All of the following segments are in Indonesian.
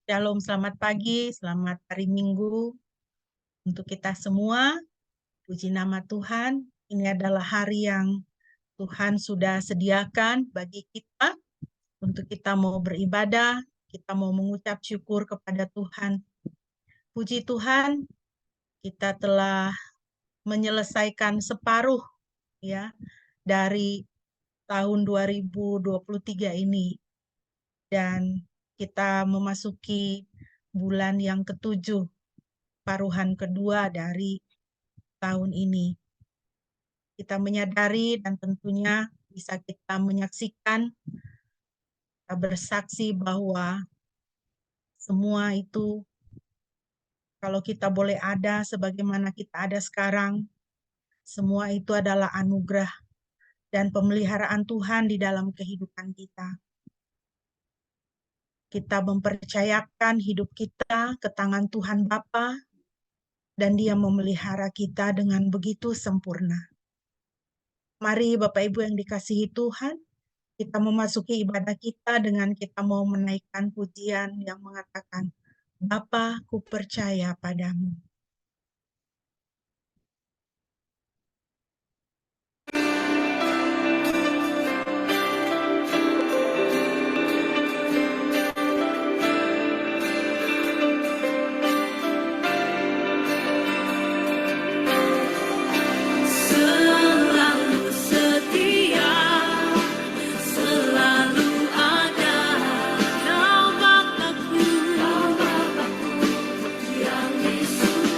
Shalom, selamat pagi, selamat hari Minggu untuk kita semua. Puji nama Tuhan, ini adalah hari yang Tuhan sudah sediakan bagi kita untuk kita mau beribadah, kita mau mengucap syukur kepada Tuhan. Puji Tuhan, kita telah menyelesaikan separuh ya dari tahun 2023 ini dan kita memasuki bulan yang ketujuh, paruhan kedua dari tahun ini. Kita menyadari dan tentunya bisa kita menyaksikan, kita bersaksi bahwa semua itu kalau kita boleh ada sebagaimana kita ada sekarang, semua itu adalah anugerah dan pemeliharaan Tuhan di dalam kehidupan kita. Kita mempercayakan hidup kita ke tangan Tuhan Bapa dan Dia memelihara kita dengan begitu sempurna. Mari Bapak Ibu yang dikasihi Tuhan, kita memasuki ibadah kita dengan kita mau menaikkan pujian yang mengatakan, Bapa, ku percaya padamu. Selalu setia, selalu ada Kau Bapakku yang di surga.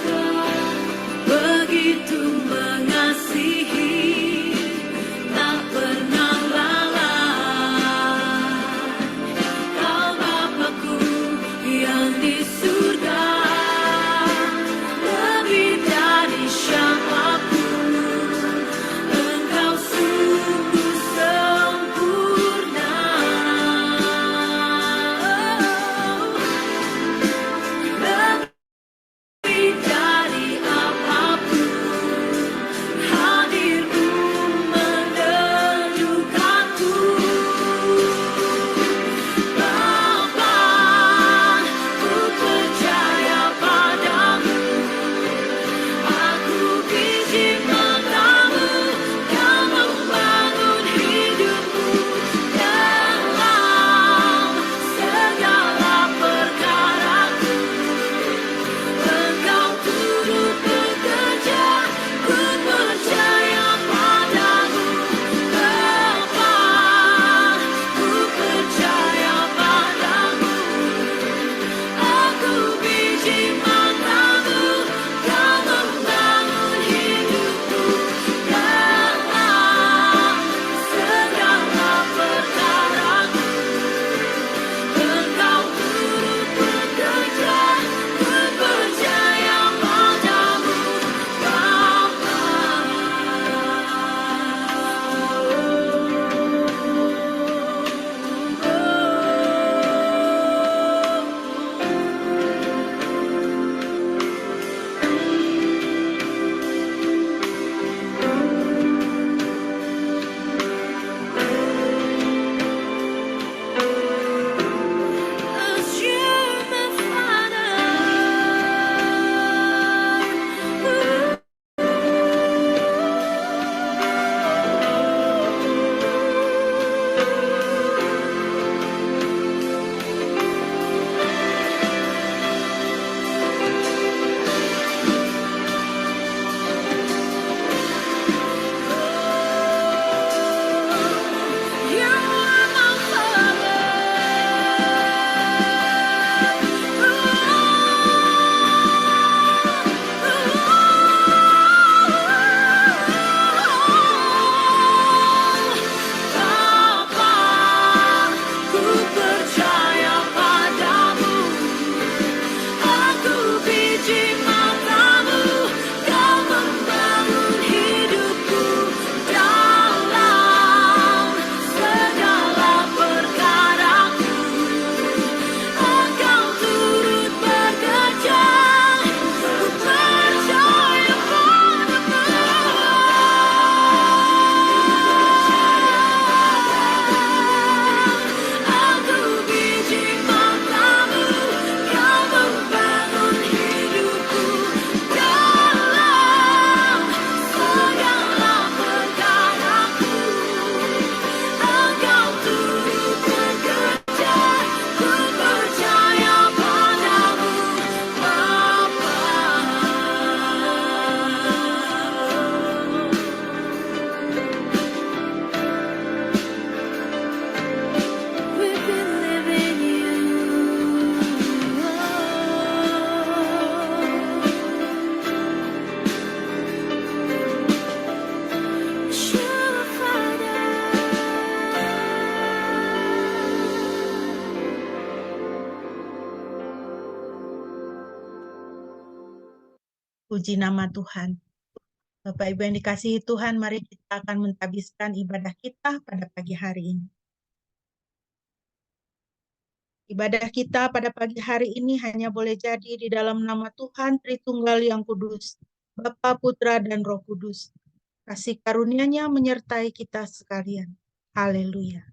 Puji nama Tuhan. Bapak Ibu yang dikasihi Tuhan, mari kita akan menghabiskan ibadah kita pada pagi hari ini. Ibadah kita pada pagi hari ini hanya boleh jadi di dalam nama Tuhan Tritunggal yang Kudus, Bapa, Putra, dan Roh Kudus. Kasih karunia-Nya menyertai kita sekalian. Haleluya.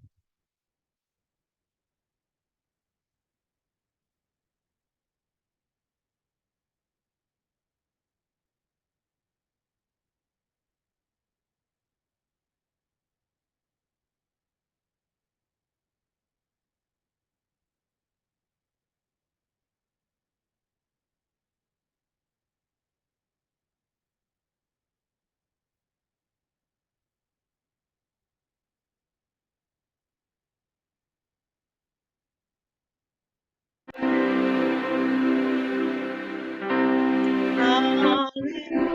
Haleluya.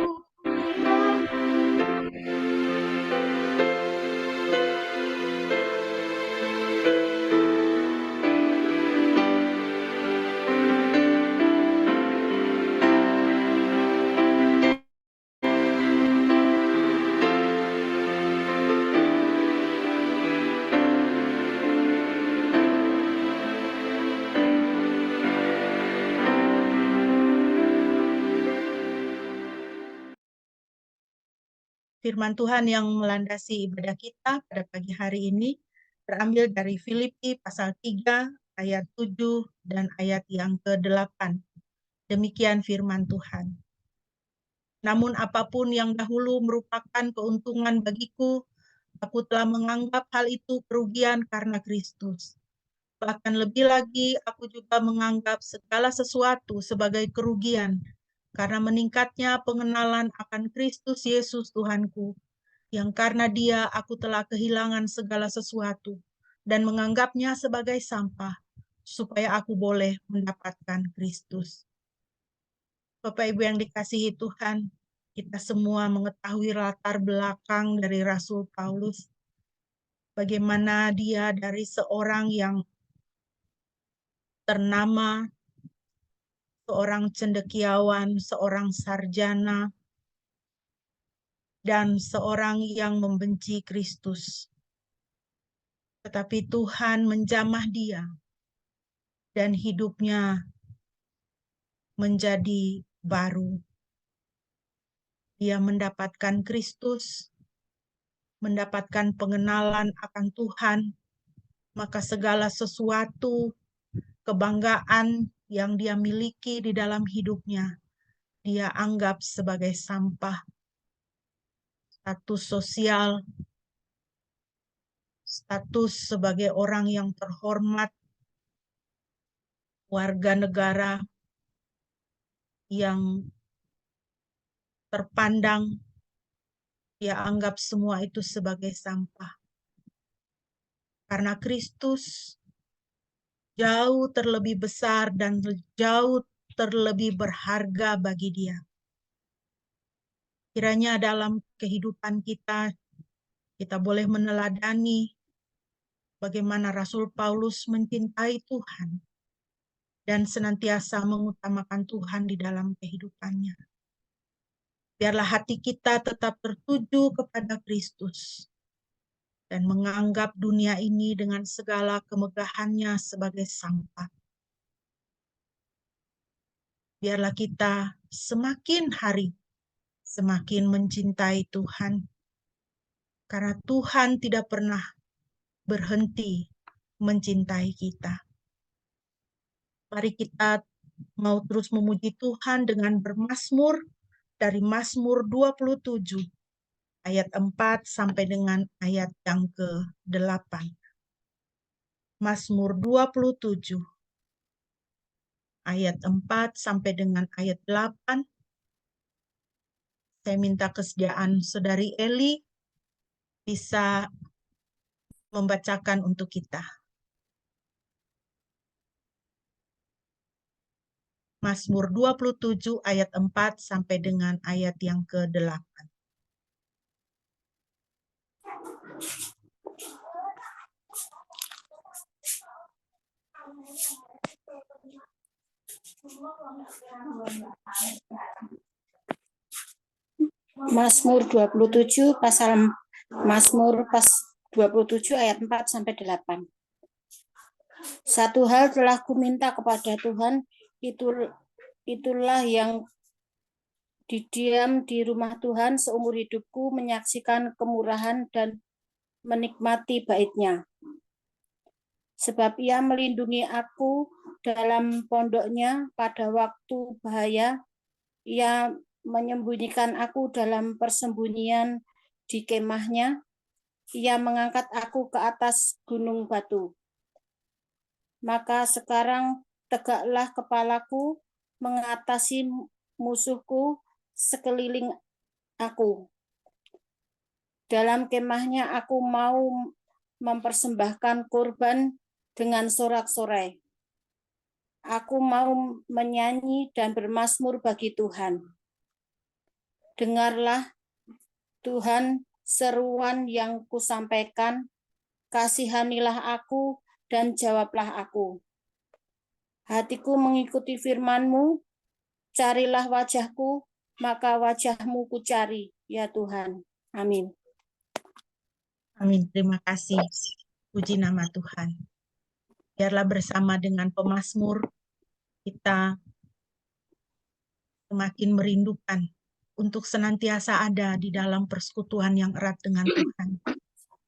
Firman Tuhan yang melandasi ibadah kita pada pagi hari ini terambil dari Filipi pasal 3 ayat 7 dan ayat yang ke-8. Demikian firman Tuhan. Namun apapun yang dahulu merupakan keuntungan bagiku, aku telah menganggap hal itu kerugian karena Kristus. Bahkan lebih lagi, aku juga menganggap segala sesuatu sebagai kerugian karena meningkatnya pengenalan akan Kristus Yesus Tuhanku, yang karena Dia aku telah kehilangan segala sesuatu dan menganggapnya sebagai sampah, supaya aku boleh mendapatkan Kristus. Bapak Ibu yang dikasihi Tuhan, kita semua mengetahui latar belakang dari Rasul Paulus, bagaimana dia dari seorang yang ternama, seorang cendekiawan, seorang sarjana, dan seorang yang membenci Kristus. Tetapi Tuhan menjamah dia, dan hidupnya menjadi baru. Dia mendapatkan Kristus, mendapatkan pengenalan akan Tuhan, maka segala sesuatu, kebanggaan yang dia miliki di dalam hidupnya, dia anggap sebagai sampah. Status sosial, status sebagai orang yang terhormat, warga negara yang terpandang, dia anggap semua itu sebagai sampah. Karena Kristus jauh terlebih besar dan jauh terlebih berharga bagi dia. Kiranya dalam kehidupan kita boleh meneladani bagaimana Rasul Paulus mencintai Tuhan dan senantiasa mengutamakan Tuhan di dalam kehidupannya. Biarlah hati kita tetap tertuju kepada Kristus dan menganggap dunia ini dengan segala kemegahannya sebagai sampah. Biarlah kita semakin hari semakin mencintai Tuhan, karena Tuhan tidak pernah berhenti mencintai kita. Mari kita mau terus memuji Tuhan dengan bermazmur dari Mazmur 27 ayat 4 sampai dengan ayat yang ke-8. Mazmur 27 ayat 4 sampai dengan ayat 8. Saya minta kesediaan Saudari Eli bisa membacakan untuk kita. Mazmur 27 ayat 4 sampai dengan ayat yang ke-8. Mazmur 27 pasal Mazmur 27 ayat 4 sampai 8. Satu hal telah kuminta kepada Tuhan, itulah yang didiam di rumah Tuhan seumur hidupku, menyaksikan kemurahan dan menikmati bait-Nya. Sebab Ia melindungi aku dalam pondoknya pada waktu bahaya. Ia menyembunyikan aku dalam persembunyian di kemahnya. Ia mengangkat aku ke atas gunung batu. Maka sekarang tegaklah kepalaku mengatasi musuhku sekeliling aku. Dalam kemahnya aku mau mempersembahkan kurban dengan sorak-sorai. Aku mau menyanyi dan bermazmur bagi Tuhan. Dengarlah Tuhan seruan yang kusampaikan, kasihanilah aku dan jawablah aku. Hatiku mengikuti firman-Mu, carilah wajah-Ku, maka wajah-Mu kucari, ya Tuhan. Amin. Amin. Terima kasih. Puji nama Tuhan. Biarlah bersama dengan pemazmur kita semakin merindukan untuk senantiasa ada di dalam persekutuan yang erat dengan Tuhan.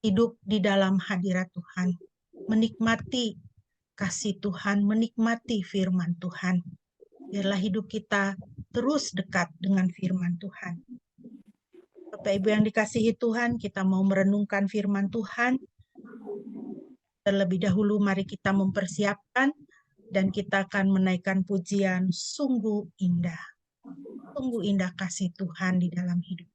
Hidup di dalam hadirat Tuhan. Menikmati kasih Tuhan, menikmati firman Tuhan. Biarlah hidup kita terus dekat dengan firman Tuhan. Bapak Ibu yang dikasihi Tuhan, kita mau merenungkan firman Tuhan. Terlebih dahulu mari kita mempersiapkan dan kita akan menaikkan pujian sungguh indah. Sungguh indah kasih Tuhan di dalam hidup.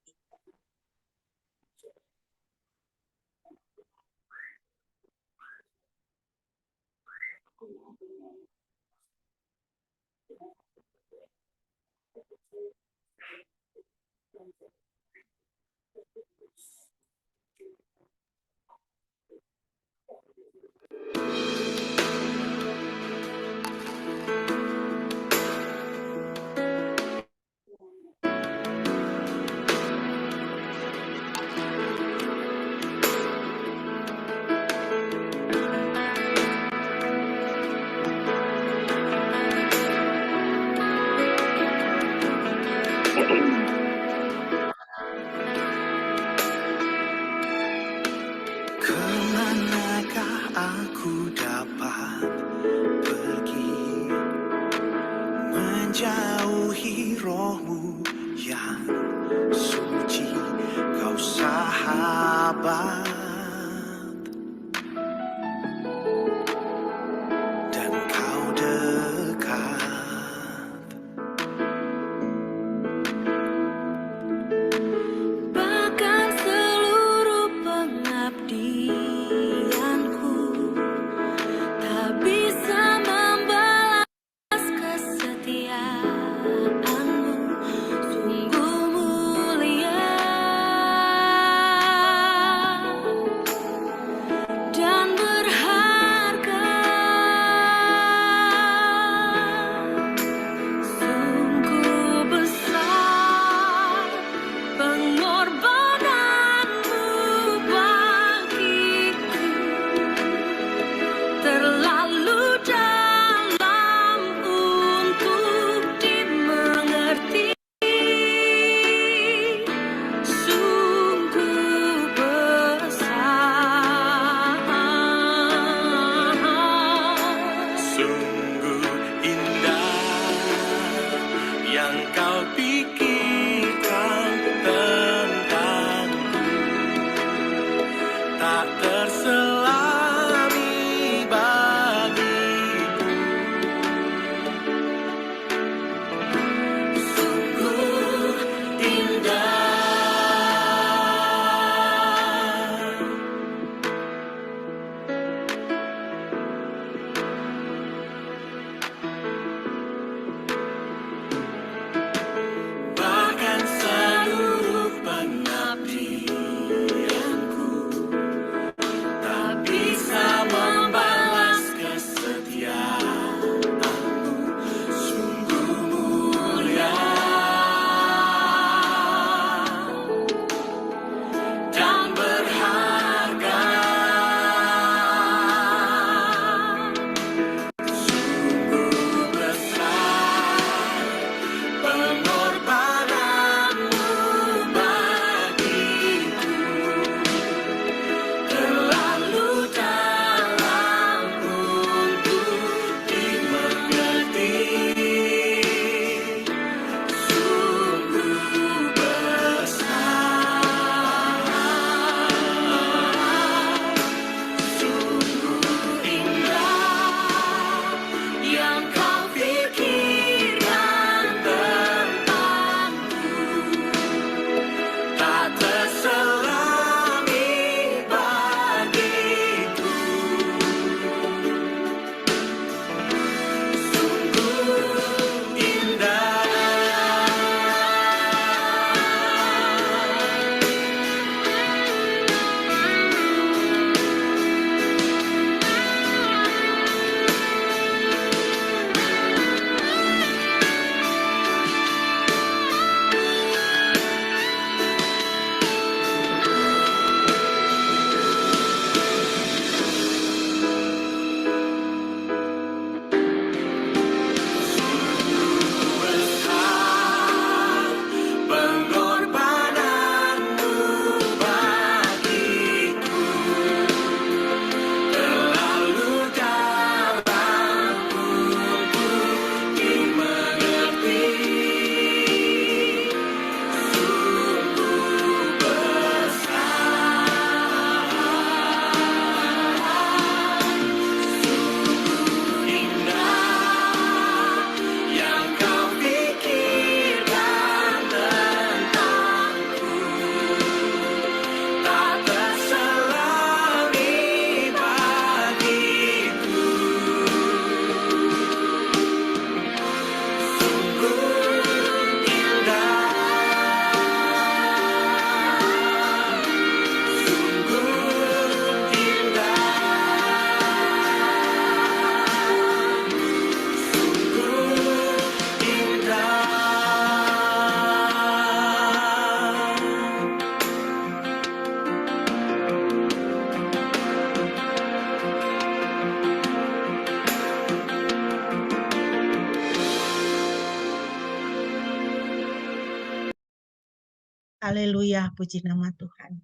Haleluya, puji nama Tuhan.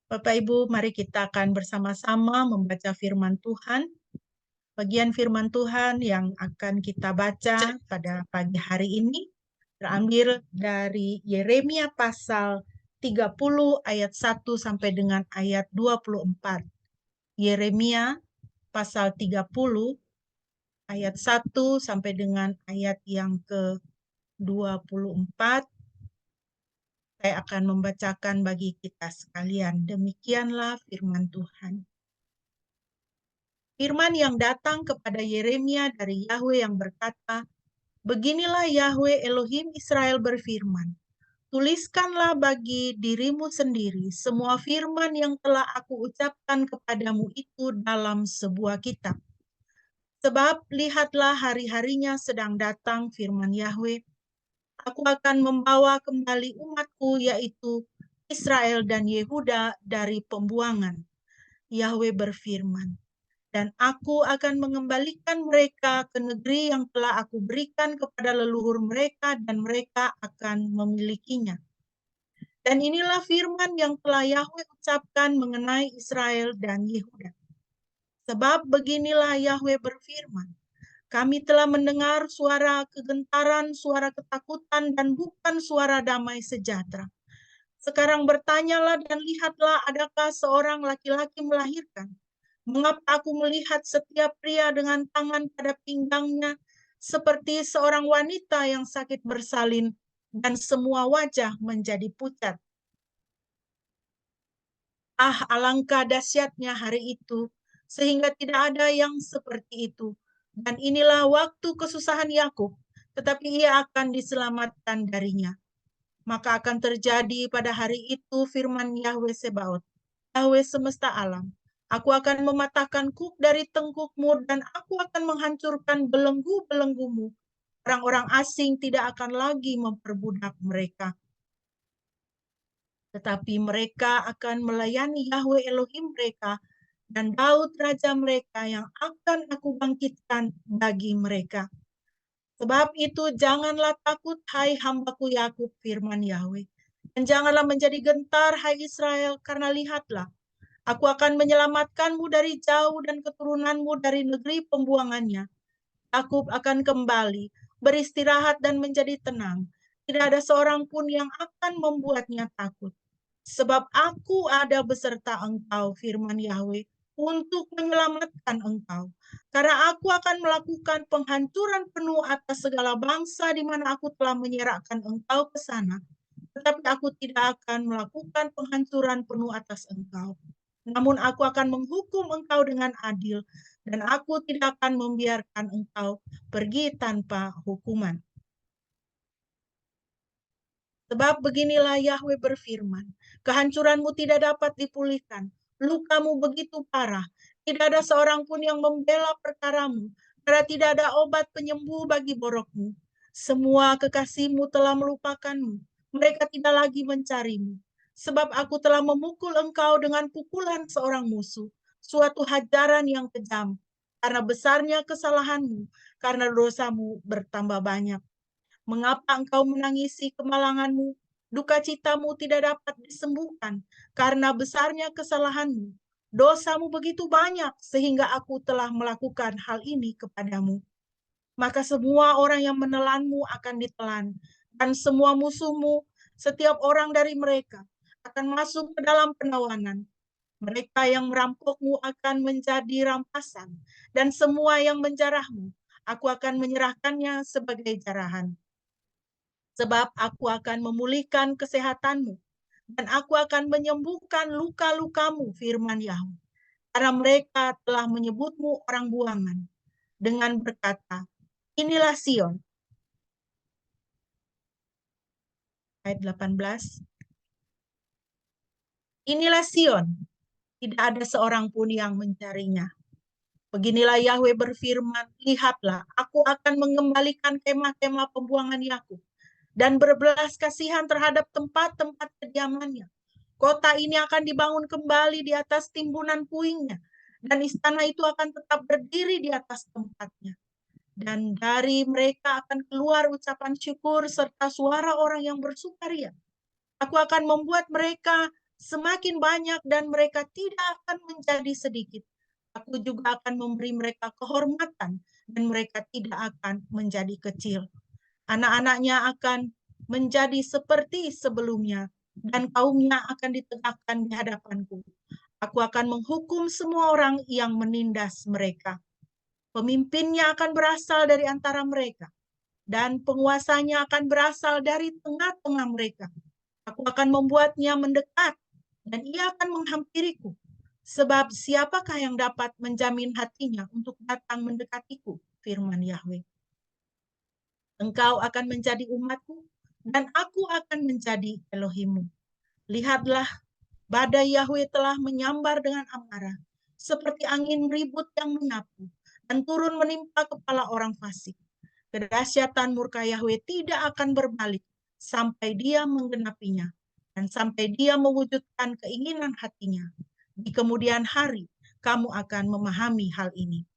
Bapak Ibu, mari kita akan bersama-sama membaca firman Tuhan. Bagian firman Tuhan yang akan kita baca pada pagi hari ini terambil dari Yeremia pasal 30 ayat 1 sampai dengan ayat 24. Yeremia pasal 30 ayat 1 sampai dengan ayat yang ke-24. Saya akan membacakan bagi kita sekalian. Demikianlah firman Tuhan. Firman yang datang kepada Yeremia dari Yahweh yang berkata, "Beginilah Yahweh Elohim Israel berfirman, tuliskanlah bagi dirimu sendiri semua firman yang telah aku ucapkan kepadamu itu dalam sebuah kitab. Sebab lihatlah hari-harinya sedang datang, firman Yahweh, aku akan membawa kembali umatku yaitu Israel dan Yehuda dari pembuangan. Yahweh berfirman, dan aku akan mengembalikan mereka ke negeri yang telah aku berikan kepada leluhur mereka dan mereka akan memilikinya. Dan inilah firman yang telah Yahweh ucapkan mengenai Israel dan Yehuda. Sebab beginilah Yahweh berfirman, kami telah mendengar suara kegentaran, suara ketakutan, dan bukan suara damai sejahtera. Sekarang bertanyalah dan lihatlah, adakah seorang laki-laki melahirkan? Mengapa aku melihat setiap pria dengan tangan pada pinggangnya, seperti seorang wanita yang sakit bersalin, dan semua wajah menjadi pucat? Ah, alangkah dahsyatnya hari itu, sehingga tidak ada yang seperti itu. Dan inilah waktu kesusahan Yakub, tetapi ia akan diselamatkan darinya. Maka akan terjadi pada hari itu firman Yahweh Sebaot, Yahweh semesta alam. Aku akan mematahkan kuk dari tengkukmu dan aku akan menghancurkan belenggu-belenggumu. Orang-orang asing tidak akan lagi memperbudak mereka. Tetapi mereka akan melayani Yahweh Elohim mereka dan Daud raja mereka yang akan aku bangkitkan bagi mereka. Sebab itu janganlah takut, hai hambaku Yakub, firman Yahweh. Dan janganlah menjadi gentar, hai Israel, karena lihatlah, aku akan menyelamatkanmu dari jauh dan keturunanmu dari negeri pembuangannya. Yakub akan kembali, beristirahat dan menjadi tenang. Tidak ada seorang pun yang akan membuatnya takut. Sebab aku ada beserta engkau, firman Yahweh, untuk menyelamatkan engkau. Karena aku akan melakukan penghancuran penuh atas segala bangsa di mana aku telah menyerahkan engkau ke sana. Tetapi aku tidak akan melakukan penghancuran penuh atas engkau. Namun aku akan menghukum engkau dengan adil, dan aku tidak akan membiarkan engkau pergi tanpa hukuman. Sebab beginilah Yahweh berfirman, kehancuranmu tidak dapat dipulihkan, lukamu begitu parah, tidak ada seorang pun yang membela perkaramu, karena tidak ada obat penyembuh bagi borokmu. Semua kekasihmu telah melupakanmu, mereka tidak lagi mencarimu. Sebab aku telah memukul engkau dengan pukulan seorang musuh, suatu hajaran yang kejam, karena besarnya kesalahanmu, karena dosamu bertambah banyak. Mengapa engkau menangisi kemalanganmu? Duka citamu tidak dapat disembuhkan karena besarnya kesalahanmu. Dosamu begitu banyak sehingga aku telah melakukan hal ini kepadamu. Maka semua orang yang menelanmu akan ditelan, dan semua musuhmu, setiap orang dari mereka, akan masuk ke dalam penawanan. Mereka yang merampokmu akan menjadi rampasan, dan semua yang menjarahmu, aku akan menyerahkannya sebagai jarahan. Sebab aku akan memulihkan kesehatanmu, dan aku akan menyembuhkan luka-lukamu, firman Yahweh. Karena mereka telah menyebutmu orang buangan, dengan berkata, inilah Sion. Ayat 18. Inilah Sion, tidak ada seorang pun yang mencarinya. Beginilah Yahweh berfirman, lihatlah, aku akan mengembalikan kemah-kemah pembuangan Yakub dan berbelas kasihan terhadap tempat-tempat kediamannya. Kota ini akan dibangun kembali di atas timbunan puingnya, dan istana itu akan tetap berdiri di atas tempatnya. Dan dari mereka akan keluar ucapan syukur serta suara orang yang bersukaria. Aku akan membuat mereka semakin banyak dan mereka tidak akan menjadi sedikit. Aku juga akan memberi mereka kehormatan dan mereka tidak akan menjadi kecil. Anak-anaknya akan menjadi seperti sebelumnya dan kaumnya akan ditegakkan di hadapanku. Aku akan menghukum semua orang yang menindas mereka. Pemimpinnya akan berasal dari antara mereka dan penguasanya akan berasal dari tengah-tengah mereka. Aku akan membuatnya mendekat dan ia akan menghampiriku. Sebab siapakah yang dapat menjamin hatinya untuk datang mendekatiku? Firman Yahweh. Engkau akan menjadi umatku dan aku akan menjadi Elohimmu. Lihatlah, badai Yahweh telah menyambar dengan amarah, seperti angin ribut yang menyapu, dan turun menimpa kepala orang fasik. Kedahsyatan murka Yahweh tidak akan berbalik sampai dia menggenapinya dan sampai dia mewujudkan keinginan hatinya. Di kemudian hari, kamu akan memahami hal ini.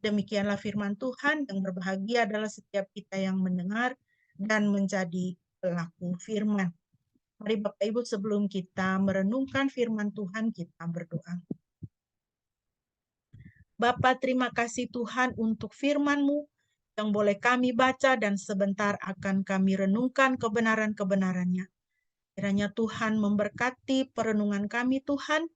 Demikianlah firman Tuhan, yang berbahagia adalah setiap kita yang mendengar dan menjadi pelaku firman. Mari Bapak Ibu, sebelum kita merenungkan firman Tuhan, kita berdoa. Bapa, terima kasih Tuhan untuk firman-Mu yang boleh kami baca dan sebentar akan kami renungkan kebenaran-kebenarannya. Kiranya Tuhan memberkati perenungan kami Tuhan,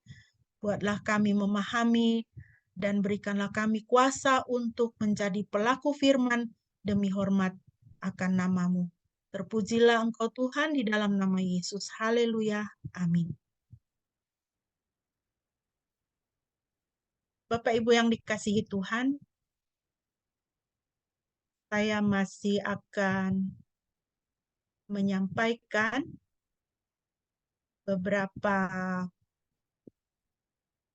buatlah kami memahami dan berikanlah kami kuasa untuk menjadi pelaku firman demi hormat akan nama-Mu. Terpujilah Engkau Tuhan di dalam nama Yesus. Haleluya. Amin. Bapak Ibu yang dikasihi Tuhan, saya masih akan menyampaikan beberapa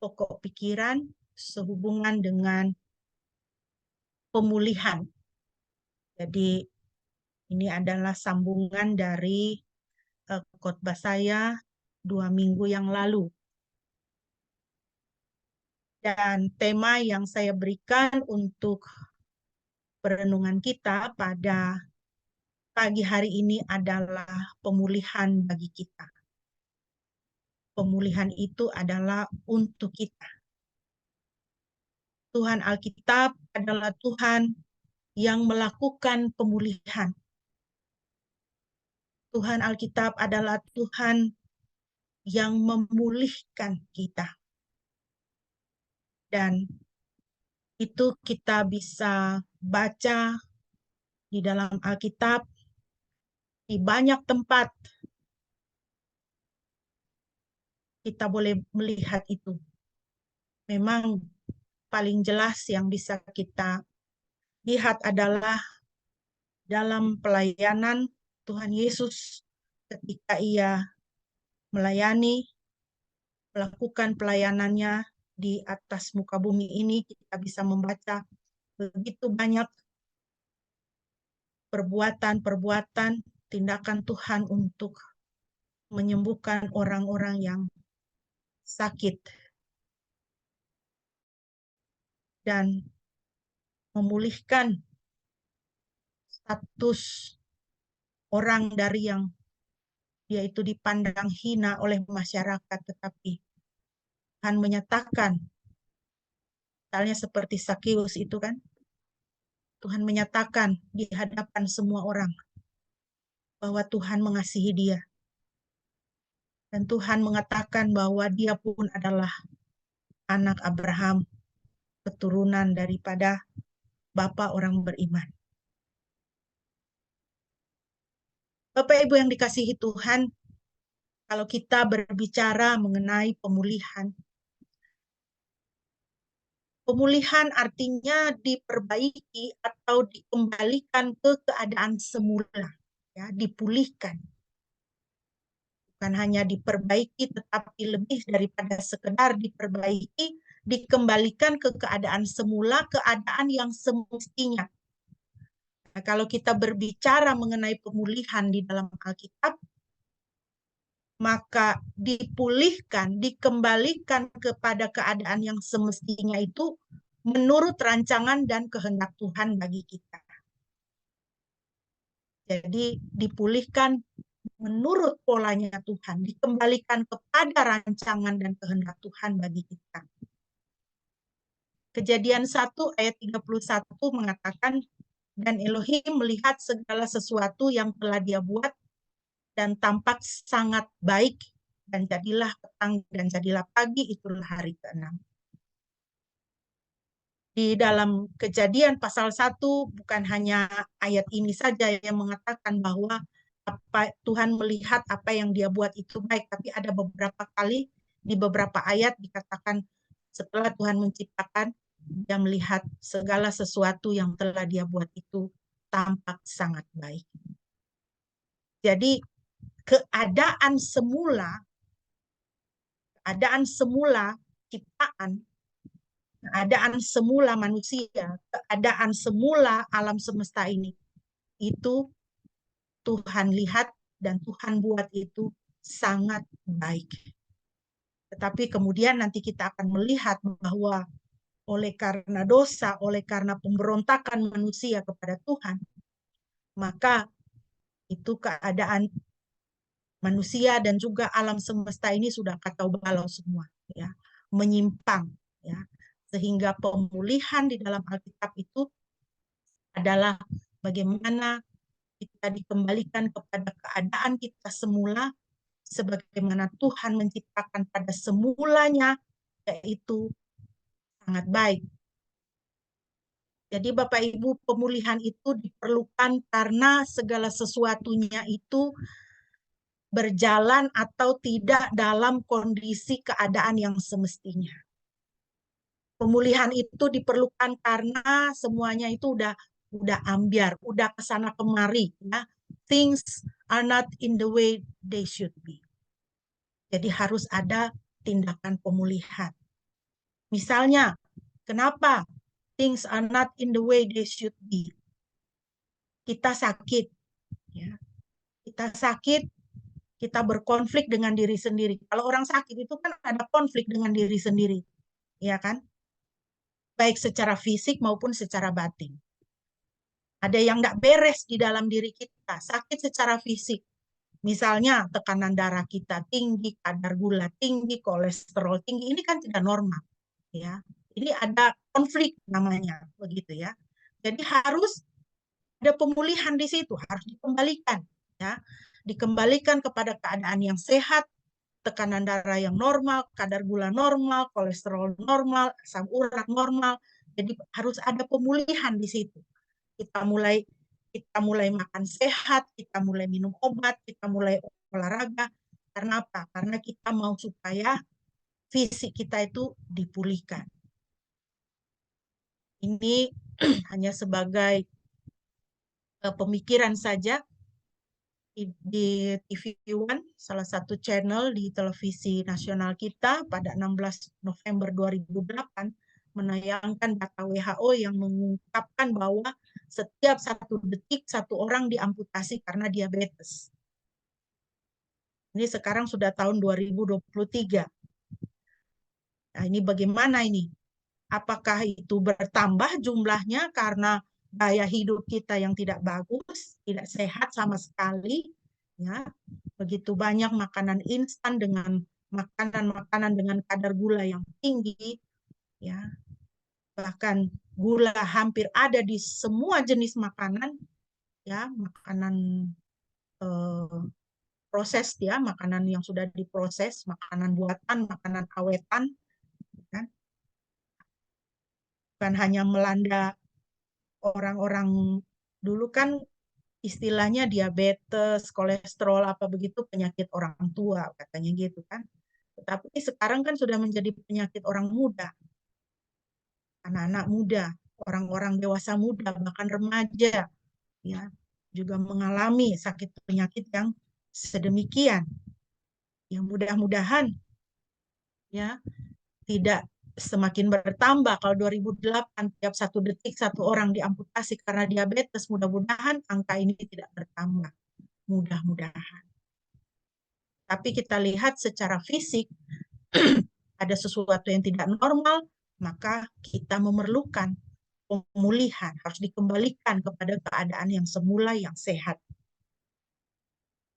pokok pikiran sehubungan dengan pemulihan. Jadi ini adalah sambungan dari khotbah saya 2 minggu yang lalu. Dan tema yang saya berikan untuk perenungan kita pada pagi hari ini adalah pemulihan bagi kita. Pemulihan itu adalah untuk kita. Tuhan Alkitab adalah Tuhan yang melakukan pemulihan. Tuhan Alkitab adalah Tuhan yang memulihkan kita. Dan itu kita bisa baca di dalam Alkitab di banyak tempat. Kita boleh melihat itu. Memang paling jelas yang bisa kita lihat adalah dalam pelayanan Tuhan Yesus ketika ia melayani, melakukan pelayanannya di atas muka bumi ini. Kita bisa membaca begitu banyak perbuatan-perbuatan, tindakan Tuhan untuk menyembuhkan orang-orang yang sakit dan memulihkan status orang dari yang dia itu dipandang hina oleh masyarakat, tetapi Tuhan menyatakan, misalnya seperti Sakeus itu kan, Tuhan menyatakan di hadapan semua orang bahwa Tuhan mengasihi dia. Dan Tuhan mengatakan bahwa dia pun adalah anak Abraham, keturunan daripada Bapa orang beriman. Bapak Ibu yang dikasihi Tuhan, kalau kita berbicara mengenai pemulihan, pemulihan artinya diperbaiki atau dikembalikan ke keadaan semula, ya, dipulihkan. Bukan hanya diperbaiki, tetapi lebih daripada sekedar diperbaiki, dikembalikan ke keadaan semula, keadaan yang semestinya. Nah, kalau kita berbicara mengenai pemulihan di dalam Alkitab, maka dipulihkan, dikembalikan kepada keadaan yang semestinya itu menurut rancangan dan kehendak Tuhan bagi kita. Jadi dipulihkan menurut polanya Tuhan, dikembalikan kepada rancangan dan kehendak Tuhan bagi kita. Kejadian 1 ayat 31 mengatakan, dan Elohim melihat segala sesuatu yang telah dia buat, dan tampak sangat baik, dan jadilah petang dan jadilah pagi, itulah hari ke-6. Di dalam Kejadian pasal 1 bukan hanya ayat ini saja yang mengatakan bahwa Tuhan melihat apa yang dia buat itu baik, tapi ada beberapa kali di beberapa ayat dikatakan setelah Tuhan menciptakan, dia melihat segala sesuatu yang telah dia buat itu tampak sangat baik. Jadi keadaan semula ciptaan, keadaan semula manusia, keadaan semula alam semesta ini, itu Tuhan lihat dan Tuhan buat itu sangat baik. Tetapi kemudian nanti kita akan melihat bahwa oleh karena dosa, oleh karena pemberontakan manusia kepada Tuhan, maka itu keadaan manusia dan juga alam semesta ini sudah kacau balau semua, ya, menyimpang, ya, sehingga pemulihan di dalam Alkitab itu adalah bagaimana kita dikembalikan kepada keadaan kita semula sebagaimana Tuhan menciptakan pada semulanya, yaitu sangat baik. Jadi Bapak Ibu, pemulihan itu diperlukan karena segala sesuatunya itu berjalan atau tidak dalam kondisi keadaan yang semestinya. Pemulihan itu diperlukan karena semuanya itu udah ambiar, udah kesana kemari, ya. Things are not in the way they should be. Jadi harus ada tindakan pemulihan. Misalnya, kenapa things are not in the way they should be? Kita sakit, ya. Kita sakit, kita berkonflik dengan diri sendiri. Kalau orang sakit itu kan ada konflik dengan diri sendiri, ya kan? Baik secara fisik maupun secara batin. Ada yang tidak beres di dalam diri kita, sakit secara fisik. Misalnya tekanan darah kita tinggi, kadar gula tinggi, kolesterol tinggi, ini kan tidak normal, ya. Ini ada konflik namanya, begitu ya. Jadi harus ada pemulihan di situ, harus dikembalikan, ya. Dikembalikan kepada keadaan yang sehat, tekanan darah yang normal, kadar gula normal, kolesterol normal, asam urat normal. Jadi harus ada pemulihan di situ. Kita mulai makan sehat, kita mulai minum obat, kita mulai olahraga. Karena apa? Karena kita mau supaya fisik kita itu dipulihkan. Ini hanya sebagai pemikiran saja. Di TV One, salah satu channel di televisi nasional kita, pada 16 November 2008 menayangkan data WHO yang mengungkapkan bahwa setiap 1 detik 1 orang diamputasi karena diabetes. Ini sekarang sudah tahun 2023. Nah, ini bagaimana ini? Apakah itu bertambah jumlahnya karena gaya hidup kita yang tidak bagus, tidak sehat sama sekali, ya. Begitu banyak makanan instan dengan makanan-makanan dengan kadar gula yang tinggi, ya. Bahkan gula hampir ada di semua jenis makanan, ya, makanan proses, ya, makanan yang sudah diproses, makanan buatan, makanan awetan, kan. Bukan hanya melanda orang-orang dulu kan istilahnya diabetes, kolesterol, apa begitu penyakit orang tua, katanya gitu kan. Tetapi sekarang kan sudah menjadi penyakit orang muda, anak-anak muda, orang-orang dewasa muda, bahkan remaja, ya, juga mengalami sakit penyakit yang sedemikian. Yang mudah-mudahan, ya, tidak semakin bertambah. Kalau 2008 tiap 1 detik 1 orang diamputasi karena diabetes, mudah-mudahan angka ini tidak bertambah. Mudah-mudahan. Tapi kita lihat secara fisik ada sesuatu yang tidak normal, maka kita memerlukan pemulihan, harus dikembalikan kepada keadaan yang semula yang sehat.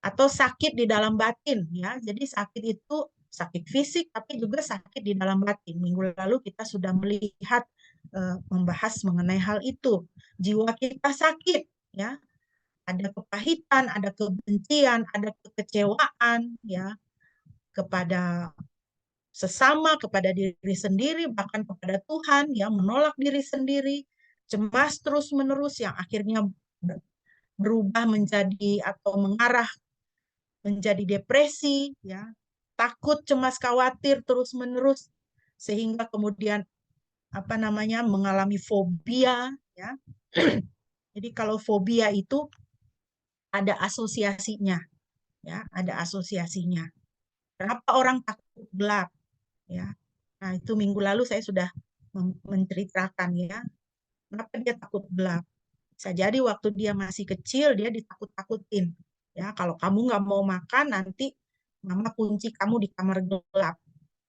atau sakit di dalam batin ya. Jadi sakit itu sakit fisik tapi juga sakit di dalam batin. Minggu lalu kita sudah melihat membahas mengenai hal itu. Jiwa kita sakit ya. Ada kepahitan, ada kebencian, ada kekecewaan ya kepada sesama, kepada diri sendiri, bahkan kepada Tuhan ya, menolak diri sendiri, cemas terus-menerus yang akhirnya berubah menjadi atau mengarah menjadi depresi ya, takut, cemas, khawatir terus-menerus sehingga kemudian apa namanya mengalami fobia ya. Jadi kalau fobia itu ada asosiasinya ya, ada asosiasinya. Kenapa orang takut gelap ya? Nah, itu minggu lalu saya sudah menceritakan ya, kenapa dia takut gelap. Bisa jadi waktu dia masih kecil dia ditakut-takutin. Ya, kalau kamu nggak mau makan nanti mama kunci kamu di kamar gelap.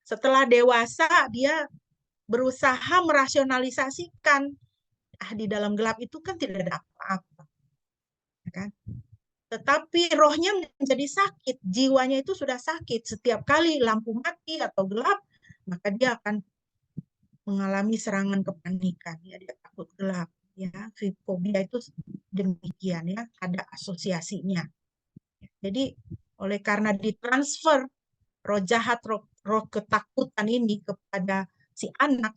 Setelah dewasa dia berusaha merasionalisasikan, di dalam gelap itu kan tidak ada apa-apa, ya kan? Tetapi rohnya menjadi sakit, jiwanya itu sudah sakit. Setiap kali lampu mati atau gelap, maka dia akan mengalami serangan kepanikan. Ya, dia takut gelap. Ya, fobia itu demikian ya, ada asosiasinya. Jadi oleh karena ditransfer roh jahat, roh ketakutan ini kepada si anak,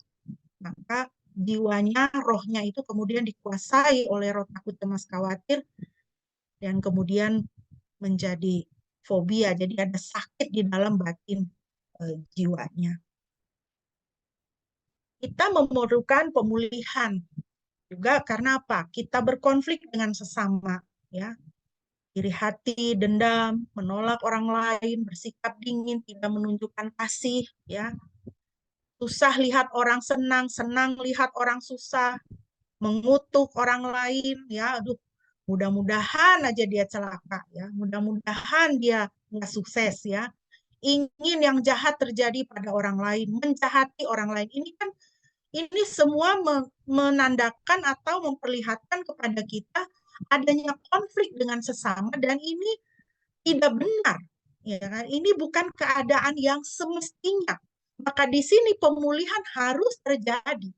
maka jiwanya, rohnya itu kemudian dikuasai oleh roh takut, cemas, khawatir, dan kemudian menjadi fobia. Jadi ada sakit di dalam batin jiwanya. Kita memerlukan pemulihan juga karena apa? Kita berkonflik dengan sesama, ya. Iri hati, dendam, menolak orang lain, bersikap dingin, tidak menunjukkan kasih, ya. Susah lihat orang senang, senang lihat orang susah, mengutuk orang lain, ya. Aduh, mudah-mudahan aja dia celaka, ya. Mudah-mudahan dia nggak sukses, ya. Ingin yang jahat terjadi pada orang lain, menjahati orang lain. Ini semua menandakan atau memperlihatkan kepada kita adanya konflik dengan sesama dan ini tidak benar, ya kan? Ini bukan keadaan yang semestinya. Maka di sini pemulihan harus terjadi,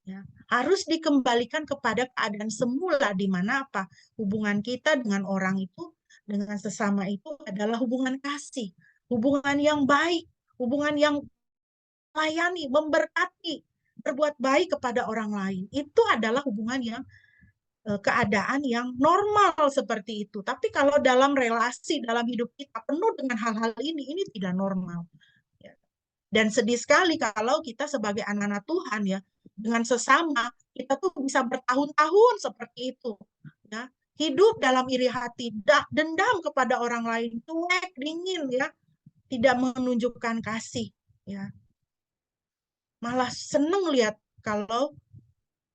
ya. Harus dikembalikan kepada keadaan semula di mana apa? Hubungan kita dengan orang itu, dengan sesama itu adalah hubungan kasih, hubungan yang baik, hubungan yang melayani, memberkati, berbuat baik kepada orang lain. Itu adalah hubungan yang keadaan yang normal seperti itu. Tapi kalau dalam relasi, dalam hidup kita penuh dengan hal-hal ini tidak normal. Ya. Dan sedih sekali kalau kita sebagai anak-anak Tuhan ya, dengan sesama, kita tuh bisa bertahun-tahun seperti itu. Ya. Hidup dalam iri hati, dendam kepada orang lain, cuek, dingin ya, tidak menunjukkan kasih. Ya. Malah seneng lihat kalau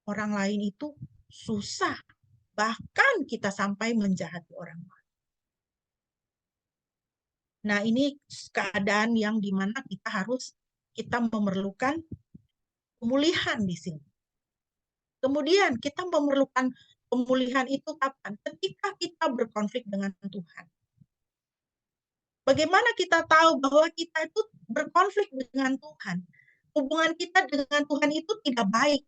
orang lain itu susah. Bahkan kita sampai menjahati orang lain. Nah, ini keadaan yang dimana kita memerlukan pemulihan di sini. Kemudian kita memerlukan pemulihan itu kapan? Ketika kita berkonflik dengan Tuhan. Bagaimana kita tahu bahwa kita itu berkonflik dengan Tuhan? Hubungan kita dengan Tuhan itu tidak baik.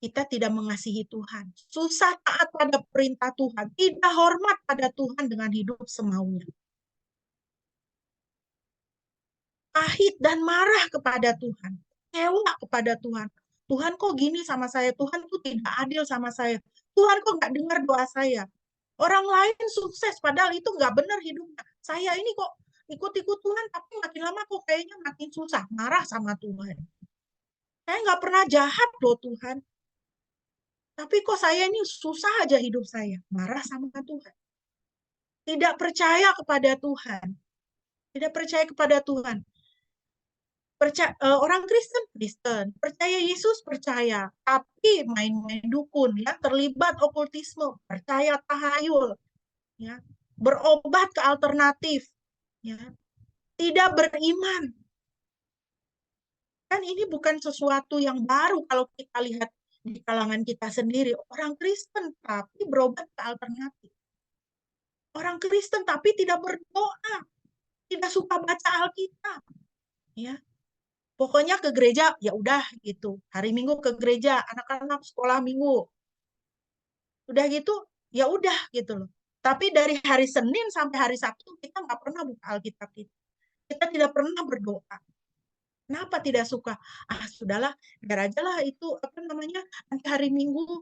Kita tidak mengasihi Tuhan, susah taat pada perintah Tuhan, tidak hormat pada Tuhan dengan hidup semaunya. Pahit dan marah kepada Tuhan, kecewa kepada Tuhan. Tuhan kok gini sama saya, Tuhan tuh tidak adil sama saya, Tuhan kok nggak dengar doa saya. Orang lain sukses, padahal itu nggak benar hidupnya. Saya ini kok ikut-ikut Tuhan, tapi makin lama kok kayaknya makin susah, marah sama Tuhan. Saya nggak pernah jahat loh Tuhan. Tapi kok saya ini susah aja hidup saya. Marah sama Tuhan. Tidak percaya kepada Tuhan. Tidak percaya kepada Tuhan. Orang Kristen, Kristen. Percaya Yesus, percaya. Tapi main-main dukun, ya, terlibat okultisme, percaya tahayul, ya, berobat ke alternatif, ya, tidak beriman. Kan ini bukan sesuatu yang baru kalau kita lihat di kalangan kita sendiri. Orang Kristen tapi berobat ke alternatif. Orang Kristen tapi tidak berdoa, tidak suka baca Alkitab, ya. Pokoknya ke gereja ya udah gitu. Hari Minggu ke gereja, anak-anak sekolah Minggu. Udah gitu, ya udah gitu loh. Tapi dari hari Senin sampai hari Sabtu kita nggak pernah buka Alkitab kita. Kita tidak pernah berdoa. Kenapa tidak suka? Ah, sudahlah, biar aja lah itu apa namanya, nanti hari Minggu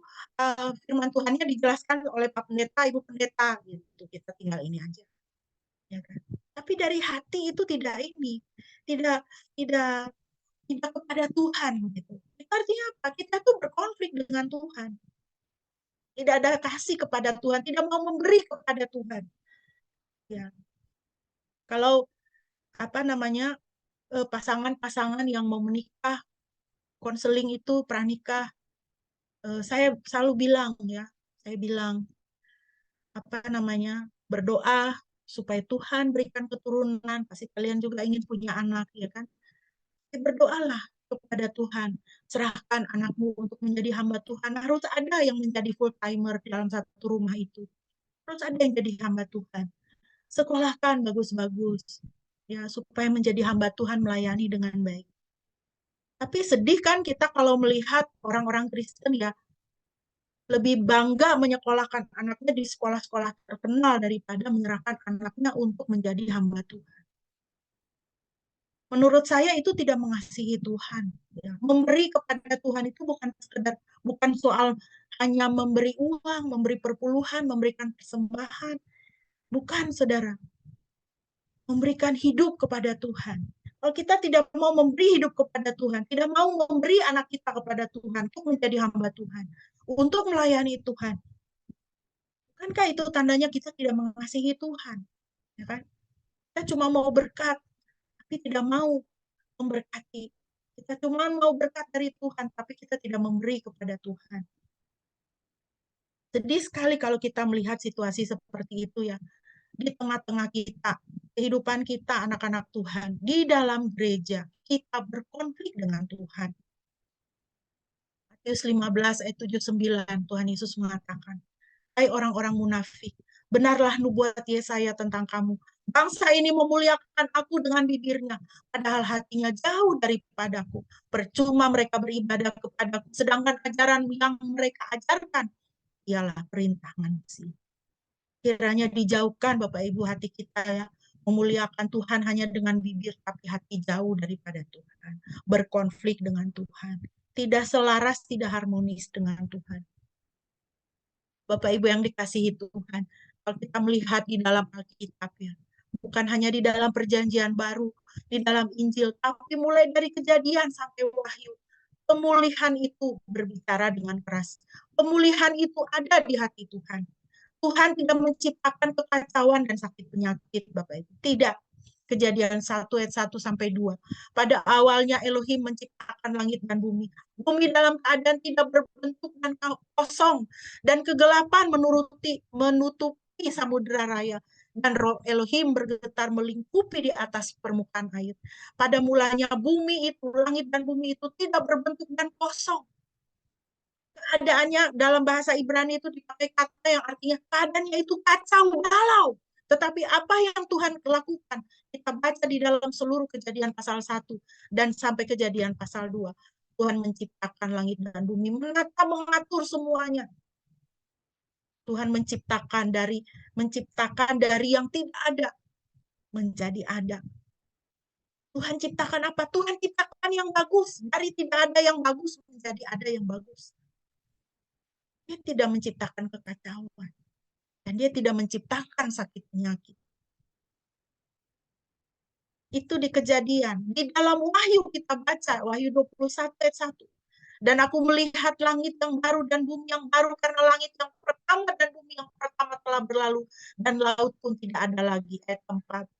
firman Tuhannya dijelaskan oleh Pak Pendeta, Ibu Pendeta gitu. Kita tinggal ini aja, ya kan? Tapi dari hati itu tidak ini, tidak tidak tidak kepada Tuhan gitu. Itu artinya apa? Kita tuh berkonflik dengan Tuhan. Tidak ada kasih kepada Tuhan, tidak mau memberi kepada Tuhan. Ya, kalau apa namanya pasangan-pasangan yang mau menikah, konseling itu pranikah, saya selalu bilang ya, saya bilang apa namanya berdoa supaya Tuhan berikan keturunan. Pasti kalian juga ingin punya anak, ya kan? Berdoalah kepada Tuhan, serahkan anakmu untuk menjadi hamba Tuhan. Harus ada yang menjadi full timer dalam satu rumah itu. Harus ada yang jadi hamba Tuhan. Sekolahkan bagus-bagus, ya supaya menjadi hamba Tuhan melayani dengan baik. Tapi sedih kan kita kalau melihat orang-orang Kristen ya lebih bangga menyekolahkan anaknya di sekolah-sekolah terkenal daripada menyerahkan anaknya untuk menjadi hamba Tuhan. Menurut saya itu tidak mengasihi Tuhan. Ya. Memberi kepada Tuhan itu bukan sekedar, bukan soal hanya memberi uang, memberi perpuluhan, memberikan persembahan. Bukan, saudara. Memberikan hidup kepada Tuhan. Kalau kita tidak mau memberi hidup kepada Tuhan, tidak mau memberi anak kita kepada Tuhan untuk menjadi hamba Tuhan, untuk melayani Tuhan, bukankah itu tandanya kita tidak mengasihi Tuhan? Ya kan? Kita cuma mau berkat, tapi tidak mau memberkati. Kita cuma mau berkat dari Tuhan, tapi kita tidak memberi kepada Tuhan. Sedih sekali kalau kita melihat situasi seperti itu ya. Di tengah-tengah kita, kehidupan kita anak-anak Tuhan, di dalam gereja, kita berkonflik dengan Tuhan. Matius 15 ayat 79, Tuhan Yesus mengatakan, hai orang-orang munafik, benarlah nubuat Yesaya tentang kamu. Bangsa ini memuliakan aku dengan bibirnya, padahal hatinya jauh daripadaku. Percuma mereka beribadah kepadaku, sedangkan ajaran yang mereka ajarkan ialah perintah manusia. Kiranya dijauhkan Bapak Ibu hati kita ya, memuliakan Tuhan hanya dengan bibir, tapi hati jauh daripada Tuhan. Berkonflik dengan Tuhan. Tidak selaras, tidak harmonis dengan Tuhan. Bapak Ibu yang dikasihi Tuhan, kalau kita melihat di dalam Alkitab ya, bukan hanya di dalam perjanjian baru, di dalam Injil, tapi mulai dari Kejadian sampai Wahyu, pemulihan itu berbicara dengan keras. Pemulihan itu ada di hati Tuhan. Tuhan tidak menciptakan kekacauan dan sakit penyakit, Bapak Ibu. Tidak. Kejadian 1 ayat 1 sampai 2. Pada awalnya Elohim menciptakan langit dan bumi. Bumi dalam keadaan tidak berbentuk dan kosong, dan kegelapan menutupi samudera raya. Dan roh Elohim bergetar melingkupi di atas permukaan air. Pada mulanya bumi itu, langit dan bumi itu tidak berbentuk dan kosong. Keadaannya dalam bahasa Ibrani itu dipakai kata yang artinya keadaannya itu kacau balau. Tetapi apa yang Tuhan lakukan? Kita baca di dalam seluruh Kejadian pasal 1 dan sampai Kejadian pasal 2. Tuhan menciptakan langit dan bumi, menata mengatur semuanya. Tuhan menciptakan dari yang tidak ada menjadi ada. Tuhan ciptakan apa? Tuhan ciptakan yang bagus. Dari tidak ada yang bagus menjadi ada yang bagus. Dia tidak menciptakan kekacauan. Dan dia tidak menciptakan sakit penyakit. Itu di Kejadian. Di dalam Wahyu kita baca, Wahyu 21 ayat 1. Dan aku melihat langit yang baru dan bumi yang baru, karena langit yang pertama dan bumi yang pertama telah berlalu, dan laut pun tidak ada lagi. Ayat 4.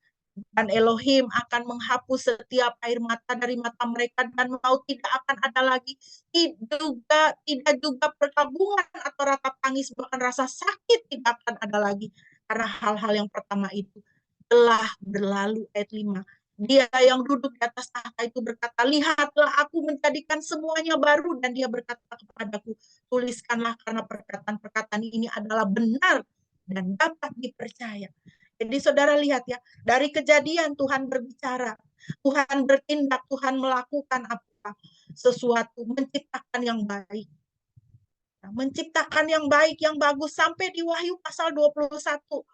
Dan Elohim akan menghapus setiap air mata dari mata mereka, dan maut tidak akan ada lagi. Tidak juga perkabungan atau ratap tangis, bahkan rasa sakit tidak akan ada lagi. Karena hal-hal yang pertama itu telah berlalu. Ayat 5. Dia yang duduk di atas tahta itu berkata, lihatlah aku menjadikan semuanya baru. Dan dia berkata kepadaku, tuliskanlah karena perkataan-perkataan ini adalah benar dan dapat dipercaya. Jadi saudara lihat ya, dari kejadian Tuhan berbicara, Tuhan bertindak, Tuhan melakukan apa? Sesuatu, menciptakan yang baik. Menciptakan yang baik, yang bagus, sampai di Wahyu pasal 21.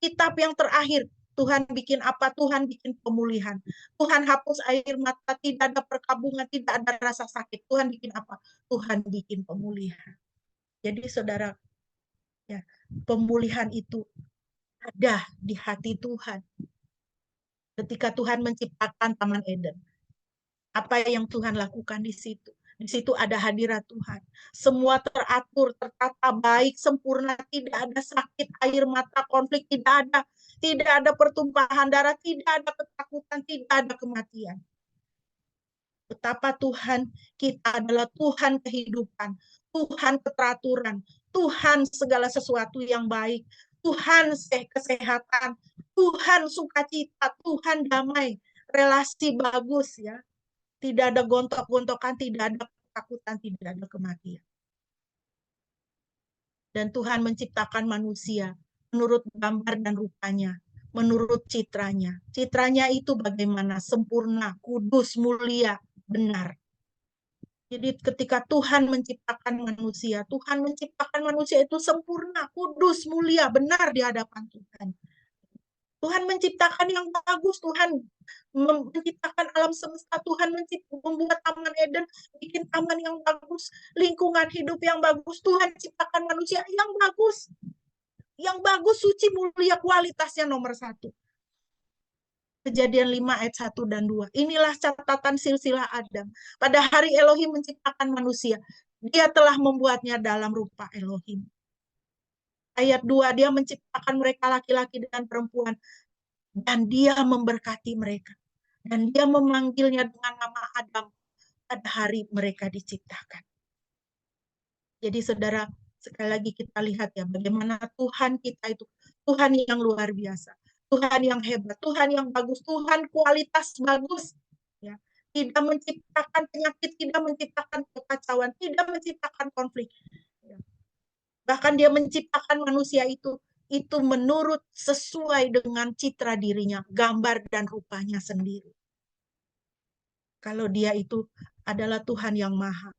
Kitab yang terakhir, Tuhan bikin apa? Tuhan bikin pemulihan. Tuhan hapus air mata, tidak ada perkabungan, tidak ada rasa sakit. Tuhan bikin apa? Tuhan bikin pemulihan. Jadi saudara, ya, pemulihan itu ada di hati Tuhan. Ketika Tuhan menciptakan Taman Eden, apa yang Tuhan lakukan di situ? Di situ ada hadirat Tuhan. Semua teratur, tertata baik, sempurna, tidak ada sakit, air mata, konflik, tidak ada. Tidak ada pertumpahan darah, tidak ada ketakutan, tidak ada kematian. Betapa Tuhan kita adalah Tuhan kehidupan, Tuhan keteraturan, Tuhan segala sesuatu yang baik, Tuhan kesehatan, Tuhan sukacita, Tuhan damai, relasi bagus ya. Tidak ada gontok-gontokan, tidak ada ketakutan, tidak ada kematian. Dan Tuhan menciptakan manusia menurut gambar dan rupanya, menurut citranya. Citranya itu bagaimana? Sempurna, kudus, mulia, benar. Jadi ketika Tuhan menciptakan manusia itu sempurna, kudus, mulia, benar di hadapan Tuhan. Tuhan menciptakan yang bagus, Tuhan menciptakan alam semesta, Tuhan membuat Taman Eden, bikin taman yang bagus, lingkungan hidup yang bagus, Tuhan ciptakan manusia yang bagus, suci, mulia, kualitasnya nomor 1. Kejadian 5 ayat 1 dan 2. Inilah catatan silsilah Adam. Pada hari Elohim menciptakan manusia, dia telah membuatnya dalam rupa Elohim. Ayat 2, dia menciptakan mereka laki-laki dan perempuan, dan dia memberkati mereka. Dan dia memanggilnya dengan nama Adam pada hari mereka diciptakan. Jadi saudara, sekali lagi kita lihat ya, bagaimana Tuhan kita itu, Tuhan yang luar biasa, Tuhan yang hebat, Tuhan yang bagus, Tuhan kualitas bagus. Ya. Tidak menciptakan penyakit, tidak menciptakan kekacauan, tidak menciptakan konflik. Ya. Bahkan dia menciptakan manusia itu menurut sesuai dengan citra dirinya, gambar dan rupanya sendiri. Kalau dia itu adalah Tuhan yang maha,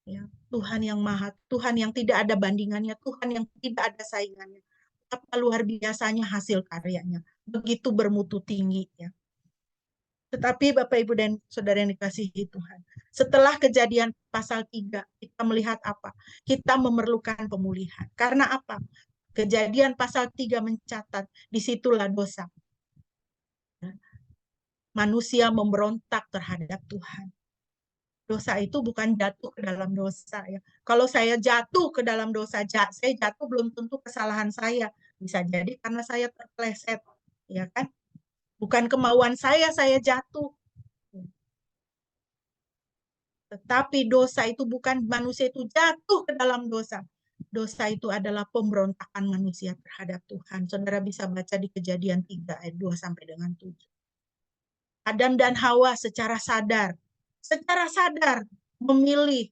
ya, Tuhan yang maha, Tuhan yang tidak ada bandingannya, Tuhan yang tidak ada saingannya. Apa luar biasanya hasil karyanya, begitu bermutu tinggi ya. Tetapi Bapak Ibu dan Saudara yang dikasihi Tuhan, setelah kejadian pasal 3, kita melihat apa? Kita memerlukan pemulihan. Karena apa? Kejadian pasal 3 mencatat, disitulah dosa. Manusia memberontak terhadap Tuhan. Dosa itu bukan jatuh ke dalam dosa ya. Kalau saya jatuh ke dalam dosa, saya jatuh belum tentu kesalahan saya. Bisa jadi karena saya terpleset, ya kan? Bukan kemauan saya jatuh. Tetapi dosa itu bukan manusia itu jatuh ke dalam dosa. Dosa itu adalah pemberontakan manusia terhadap Tuhan. Saudara bisa baca di Kejadian 3 ayat 2 sampai dengan 7. Adam dan Hawa secara sadar memilih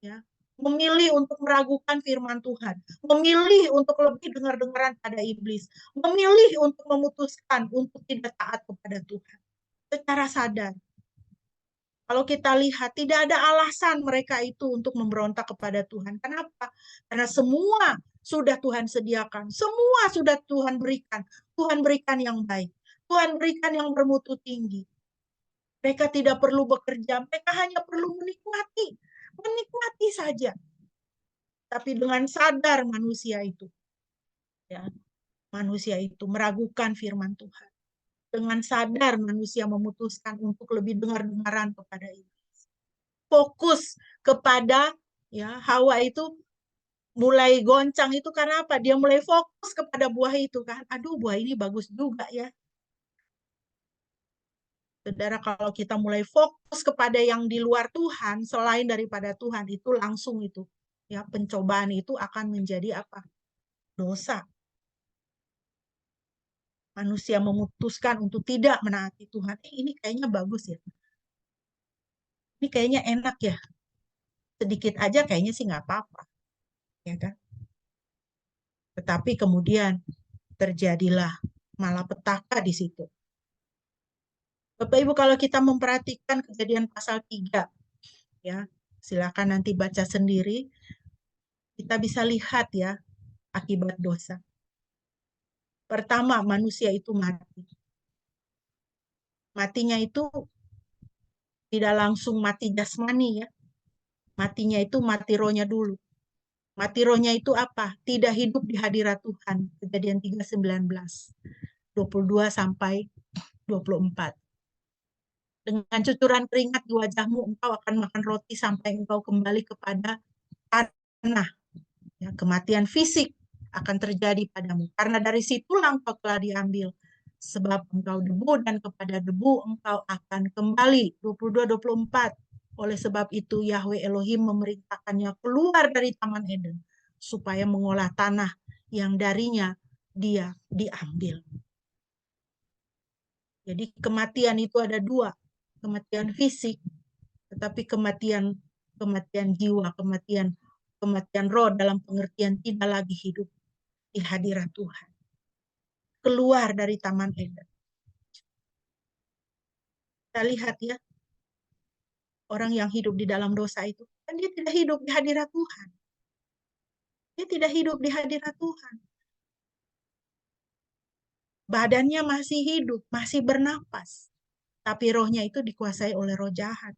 ya, memilih untuk meragukan firman Tuhan, memilih untuk lebih dengar-dengaran pada iblis, memilih untuk memutuskan untuk tidak taat kepada Tuhan secara sadar. Kalau kita lihat, tidak ada alasan mereka itu untuk memberontak kepada Tuhan. Kenapa? Karena semua sudah Tuhan sediakan. Semua sudah Tuhan berikan. Tuhan berikan yang baik. Tuhan berikan yang bermutu tinggi. Mereka tidak perlu bekerja. Mereka hanya perlu menikmati. Menikmati saja. Tapi dengan sadar manusia itu. Ya, manusia itu meragukan firman Tuhan. Dengan sadar manusia memutuskan untuk lebih dengar-dengaran kepada iblis. Fokus kepada ya Hawa itu mulai goncang itu karena apa? Dia mulai fokus kepada buah itu kan. Aduh, buah ini bagus juga ya. Saudara, kalau kita mulai fokus kepada yang di luar Tuhan, selain daripada Tuhan, itu langsung itu ya pencobaan itu akan menjadi apa? Dosa. Manusia memutuskan untuk tidak menaati Tuhan. Ini kayaknya bagus ya. Ini kayaknya enak ya. Sedikit aja kayaknya sih nggak apa-apa. Ya kan? Tetapi kemudian terjadilah malapetaka di situ. Bapak Ibu, kalau kita memperhatikan Kejadian pasal 3, ya, silakan nanti baca sendiri, kita bisa lihat ya akibat dosa. Pertama, manusia itu mati. Matinya itu tidak langsung mati jasmani ya. Matinya itu mati rohnya dulu. Mati rohnya itu apa? Tidak hidup di hadirat Tuhan. Kejadian 3:19. 22 sampai 24. Dengan cucuran keringat di wajahmu, engkau akan makan roti sampai engkau kembali kepada tanah. Ya, kematian fisik akan terjadi padamu. Karena dari situlah engkau telah diambil. Sebab engkau debu dan kepada debu engkau akan kembali. 22-24. Oleh sebab itu Yahweh Elohim memerintahkannya keluar dari Taman Eden supaya mengolah tanah yang darinya dia diambil. Jadi kematian itu ada dua, kematian fisik, tetapi kematian jiwa, kematian roh dalam pengertian tidak lagi hidup di hadirat Tuhan. Keluar dari Taman Eden. Kita lihat ya, orang yang hidup di dalam dosa itu, kan dia tidak hidup di hadirat Tuhan. Dia tidak hidup di hadirat Tuhan. Badannya masih hidup, masih bernapas. Tapi rohnya itu dikuasai oleh roh jahat.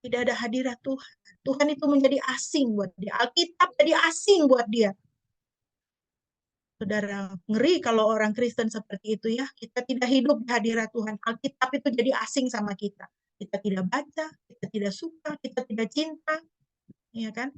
Tidak ada hadirat Tuhan. Tuhan itu menjadi asing buat dia. Alkitab jadi asing buat dia. Saudara, ngeri kalau orang Kristen seperti itu ya. Kita tidak hidup di hadirat Tuhan. Alkitab itu jadi asing sama kita. Kita tidak baca, kita tidak suka, kita tidak cinta. Ya kan?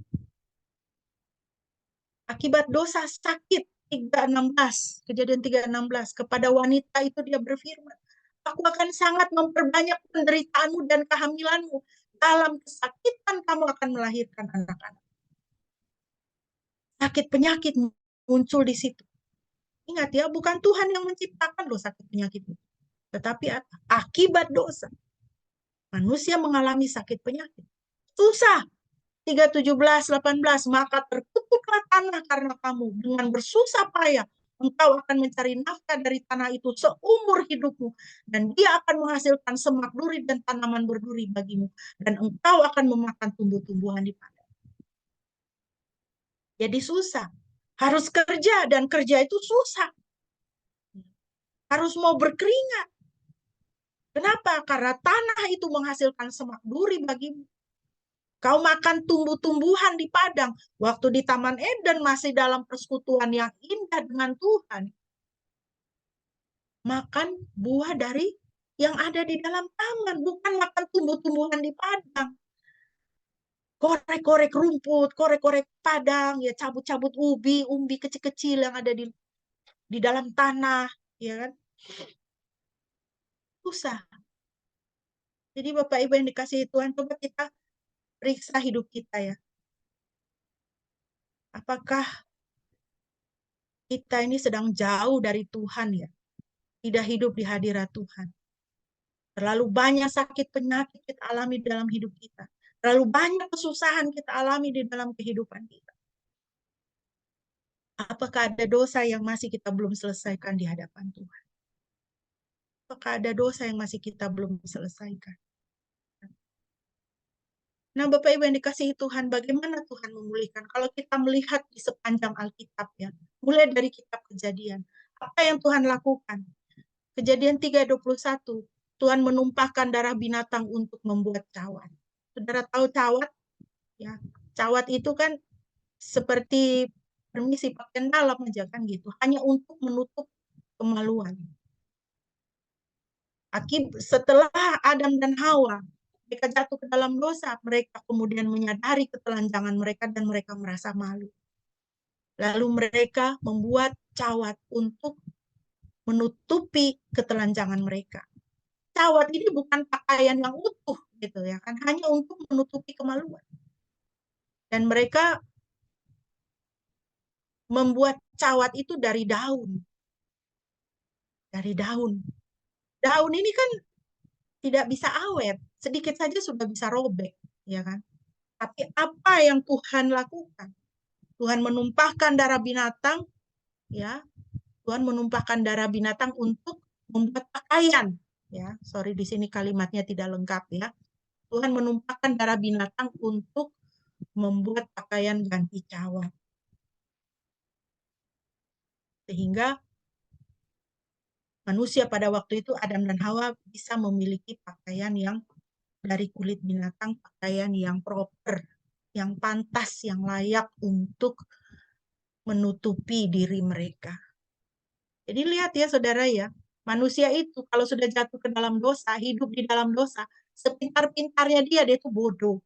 Akibat dosa sakit. 3:16, Kejadian 3:16. Kepada wanita itu dia berfirman, aku akan sangat memperbanyak penderitaanmu dan kehamilanmu. Dalam kesakitan kamu akan melahirkan anak-anak. Sakit penyakit muncul di situ. Ingat ya, bukan Tuhan yang menciptakan loh sakit penyakit itu. Tetapi akibat dosa, manusia mengalami sakit penyakit. Susah. 3:17-18, maka terkutuklah tanah karena kamu. Dengan bersusah payah, engkau akan mencari nafkah dari tanah itu seumur hidupmu. Dan dia akan menghasilkan semak duri dan tanaman berduri bagimu. Dan engkau akan memakan tumbuh-tumbuhan di padang. Jadi susah. Harus kerja, dan kerja itu susah. Harus mau berkeringat. Kenapa? Karena tanah itu menghasilkan semak duri bagimu. Kau makan tumbuh-tumbuhan di padang. Waktu di Taman Eden masih dalam persekutuan yang indah dengan Tuhan. Makan buah dari yang ada di dalam taman. Bukan makan tumbuh-tumbuhan di padang. Korek-korek rumput, korek-korek padang, ya cabut-cabut umbi kecil-kecil yang ada di dalam tanah. Ya kan? Susah. Jadi Bapak Ibu yang dikasihi Tuhan, coba kita periksa hidup kita ya. Apakah kita ini sedang jauh dari Tuhan ya? Tidak hidup di hadirat Tuhan. Terlalu banyak sakit penyakit kita alami dalam hidup kita. Terlalu banyak kesusahan kita alami di dalam kehidupan kita. Apakah ada dosa yang masih kita belum selesaikan di hadapan Tuhan? Apakah ada dosa yang masih kita belum selesaikan? Nah, Bapak Ibu yang dikasihi Tuhan, bagaimana Tuhan memulihkan? Kalau kita melihat di sepanjang Alkitab ya, mulai dari kitab Kejadian, apa yang Tuhan lakukan? Kejadian 3:21, Tuhan menumpahkan darah binatang untuk membuat cawat. Saudara tahu cawat? Ya, cawat itu kan seperti permisi pakaian dalam aja kan gitu, hanya untuk menutup kemaluan. Setelah Adam dan Hawa mereka jatuh ke dalam dosa, mereka kemudian menyadari ketelanjangan mereka dan mereka merasa malu. Lalu mereka membuat cawat untuk menutupi ketelanjangan mereka. Cawat ini bukan pakaian yang utuh gitu ya kan, hanya untuk menutupi kemaluan. Dan mereka membuat cawat itu dari daun. Dari daun. Daun ini kan tidak bisa awet, sedikit saja sudah bisa robek, ya kan? Tapi apa yang Tuhan lakukan? Tuhan menumpahkan darah binatang, ya. Tuhan menumpahkan darah binatang untuk membuat pakaian, ya. Sorry, di sini kalimatnya tidak lengkap, ya. Tuhan menumpahkan darah binatang untuk membuat pakaian ganti cawan. Sehingga manusia pada waktu itu, Adam dan Hawa, bisa memiliki pakaian yang dari kulit binatang, pakaian yang proper, yang pantas, yang layak untuk menutupi diri mereka. Jadi lihat ya saudara ya, manusia itu kalau sudah jatuh ke dalam dosa, hidup di dalam dosa, sepintar-pintarnya dia itu bodoh.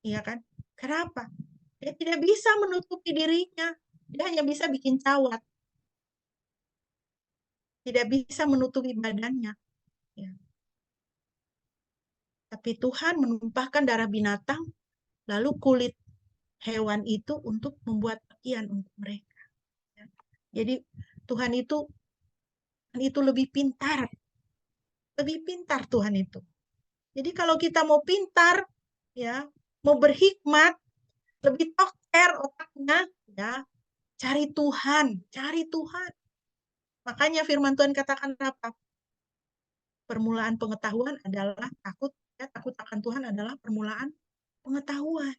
Iya kan? Kenapa? Dia tidak bisa menutupi dirinya. Dia hanya bisa bikin cawat. Tidak bisa menutupi badannya. Ya. Tapi Tuhan menumpahkan darah binatang, lalu kulit hewan itu untuk membuat pakaian untuk mereka. Ya. Jadi Tuhan itu lebih pintar. Lebih pintar Tuhan itu. Jadi kalau kita mau pintar, ya, mau berhikmat, lebih toker otaknya, ya, cari Tuhan, cari Tuhan. Makanya firman Tuhan katakan apa? Permulaan pengetahuan adalah takut, ya, takut akan Tuhan adalah permulaan pengetahuan.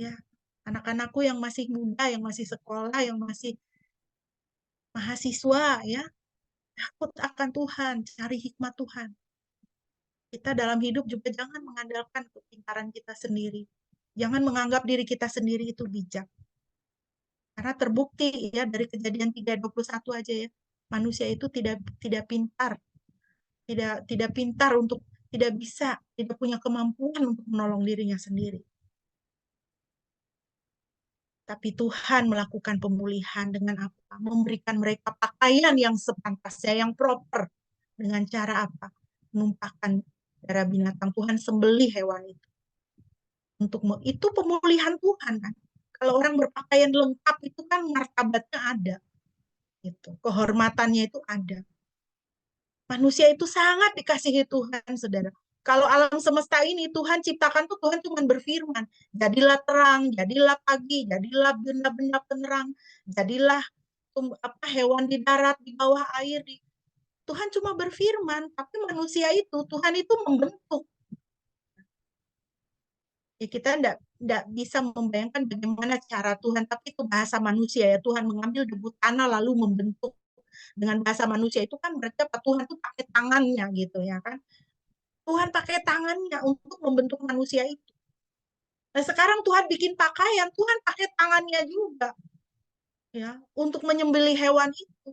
Ya, anak-anakku yang masih muda, yang masih sekolah, yang masih mahasiswa, ya, takut akan Tuhan, cari hikmat Tuhan. Kita dalam hidup juga jangan mengandalkan kepintaran kita sendiri. Jangan menganggap diri kita sendiri itu bijak. Karena terbukti ya dari Kejadian 3:21 aja ya. Manusia itu tidak pintar. Tidak pintar untuk tidak bisa, tidak punya kemampuan untuk menolong dirinya sendiri. Tapi Tuhan melakukan pemulihan dengan apa? Memberikan mereka pakaian yang sepantasnya, yang proper. Dengan cara apa? Menumpahkan darah binatang. Tuhan sembelih hewan itu. Itu pemulihan Tuhan kan. Kalau orang berpakaian lengkap itu kan martabatnya ada. Gitu. Kehormatannya itu ada. Manusia itu sangat dikasihi Tuhan, saudara. Kalau alam semesta ini Tuhan ciptakan tuh Tuhan cuma berfirman, jadilah terang, jadilah pagi, jadilah benda-benda penerang, jadilah hewan di darat, di bawah air. Tuhan cuma berfirman, tapi manusia itu Tuhan itu membentuk. Ya, kita tidak bisa membayangkan bagaimana cara Tuhan, tapi itu bahasa manusia ya. Tuhan mengambil debu tanah lalu membentuk. Dengan bahasa manusia itu kan berarti apa? Tuhan itu pakai tangannya gitu ya kan. Tuhan pakai tangannya untuk membentuk manusia itu. Nah, sekarang Tuhan bikin pakaian, Tuhan pakai tangannya juga ya untuk menyembelih hewan itu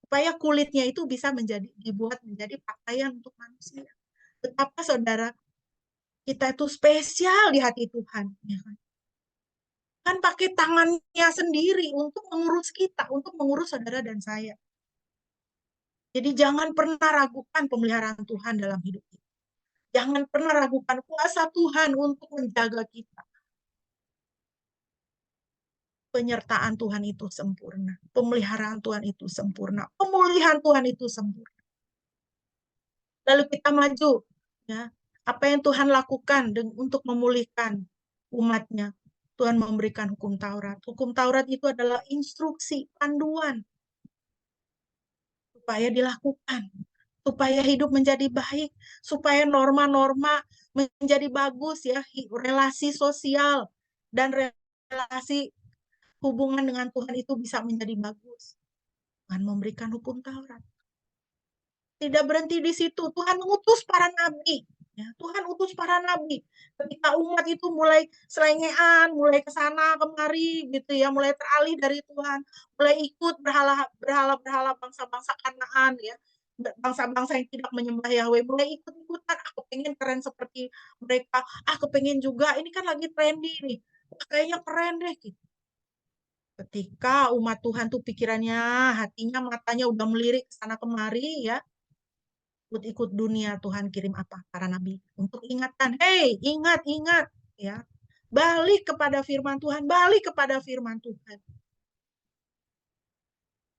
supaya kulitnya itu bisa dibuat menjadi pakaian untuk manusia. Betapa saudara kita itu spesial di hati Tuhan ya kan. Kan pakai tangannya sendiri untuk mengurus kita, untuk mengurus saudara dan saya. Jadi jangan pernah ragukan pemeliharaan Tuhan dalam hidup kita. Jangan pernah ragukan kuasa Tuhan untuk menjaga kita. Penyertaan Tuhan itu sempurna. Pemeliharaan Tuhan itu sempurna. Pemulihan Tuhan itu sempurna. Lalu kita maju. Ya, apa yang Tuhan lakukan untuk memulihkan umatnya? Tuhan memberikan hukum Taurat. Hukum Taurat itu adalah instruksi, panduan supaya dilakukan, supaya hidup menjadi baik, supaya norma-norma menjadi bagus ya, relasi sosial dan relasi hubungan dengan Tuhan itu bisa menjadi bagus. Tuhan memberikan hukum Taurat. Tidak berhenti di situ, Tuhan mengutus para nabi. Ya, Tuhan utus para nabi. Ketika umat itu mulai selengean, mulai ke sana kemari gitu ya, mulai teralih dari Tuhan, mulai ikut berhala-berhala bangsa-bangsa Kanaan ya, bangsa-bangsa yang tidak menyembah Yahweh, mulai ikut-ikutan. Aku pengen keren seperti mereka. Aku pengen juga. Ini kan lagi trendy nih. Kayaknya keren deh gitu. Ketika umat Tuhan tuh pikirannya, hatinya, matanya udah melirik ke sana kemari ya, ikut-ikut dunia, Tuhan kirim apa? Para nabi untuk ingatkan, hey, ingat ya. Balik kepada firman Tuhan, balik kepada firman Tuhan.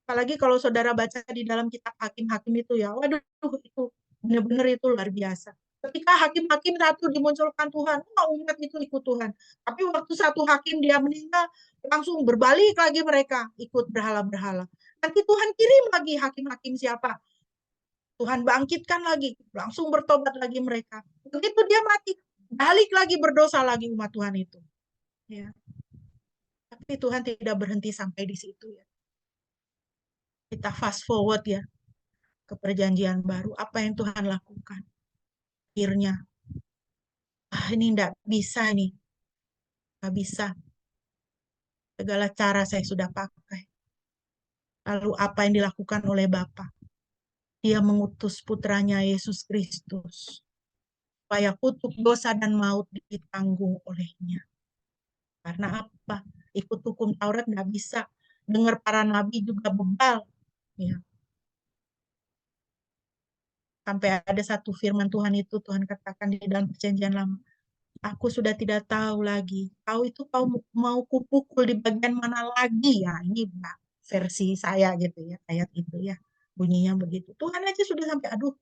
Apalagi kalau saudara baca di dalam kitab Hakim-Hakim itu ya, waduh itu benar-benar itu luar biasa. Ketika hakim-hakim satu dimunculkan Tuhan, umat itu ikut Tuhan. Tapi waktu satu hakim dia meninggal, langsung berbalik lagi mereka ikut berhala-berhala. Nanti Tuhan kirim lagi hakim-hakim siapa? Tuhan bangkitkan lagi, langsung bertobat lagi mereka. Begitu dia mati, balik lagi berdosa lagi umat Tuhan itu. Ya. Tapi Tuhan tidak berhenti sampai di situ ya. Kita fast forward ya ke perjanjian baru. Apa yang Tuhan lakukan? Akhirnya, ini enggak bisa nih. Enggak bisa. Segala cara saya sudah pakai. Lalu apa yang dilakukan oleh Bapa? Dia mengutus putranya Yesus Kristus. Supaya kutuk dosa dan maut ditanggung olehnya. Karena apa? Ikut hukum Taurat nggak bisa. Dengar para nabi juga bebal. Ya. Sampai ada satu firman Tuhan itu, Tuhan katakan di dalam perjanjian lama. Aku sudah tidak tahu lagi. Kau itu kau mau kupukul di bagian mana lagi ya? Ini versi saya gitu ya, ayat itu ya. Bunyinya begitu. Tuhan aja sudah sampai, aduh,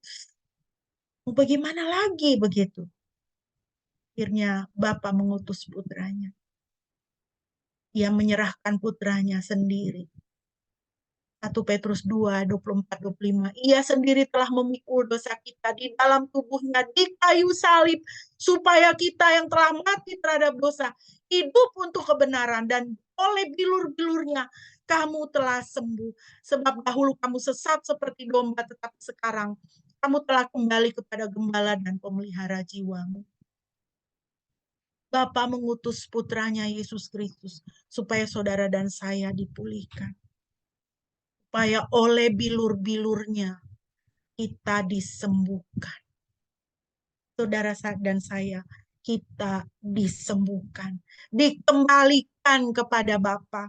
mau bagaimana lagi begitu. Akhirnya Bapa mengutus putranya. Ia menyerahkan putranya sendiri. 1 Petrus 2, 24, 25. Ia sendiri telah memikul dosa kita di dalam tubuhnya di kayu salib, supaya kita yang telah mati terhadap dosa, hidup untuk kebenaran, dan oleh bilur-bilurnya kamu telah sembuh. Sebab dahulu kamu sesat seperti domba, tetapi sekarang kamu telah kembali kepada gembala dan pemelihara jiwamu. Bapa mengutus putranya Yesus Kristus, supaya saudara dan saya dipulihkan. Supaya oleh bilur-bilurnya kita disembuhkan. Saudara dan saya, kita disembuhkan. Dikembalikan kepada Bapa.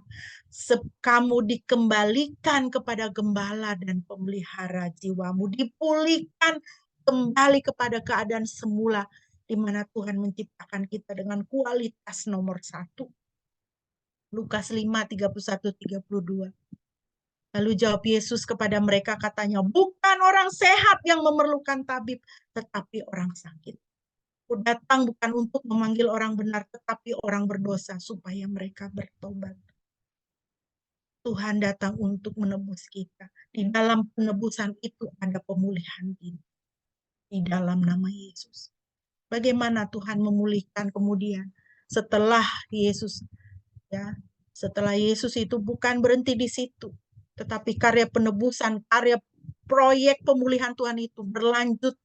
Kamu dikembalikan kepada gembala dan pemelihara jiwamu. Dipulihkan kembali kepada keadaan semula, di mana Tuhan menciptakan kita dengan kualitas nomor 1. Lukas 5, 31, 32. Lalu jawab Yesus kepada mereka, katanya, bukan orang sehat yang memerlukan tabib, tetapi orang sakit. Aku datang bukan untuk memanggil orang benar, tetapi orang berdosa, supaya mereka bertobat. Tuhan datang untuk menebus kita. Di dalam penebusan itu ada pemulihan kita. Di dalam nama Yesus. Bagaimana Tuhan memulihkan kemudian? Setelah Yesus, ya, setelah Yesus itu bukan berhenti di situ. Tetapi karya penebusan, karya proyek pemulihan Tuhan itu berlanjut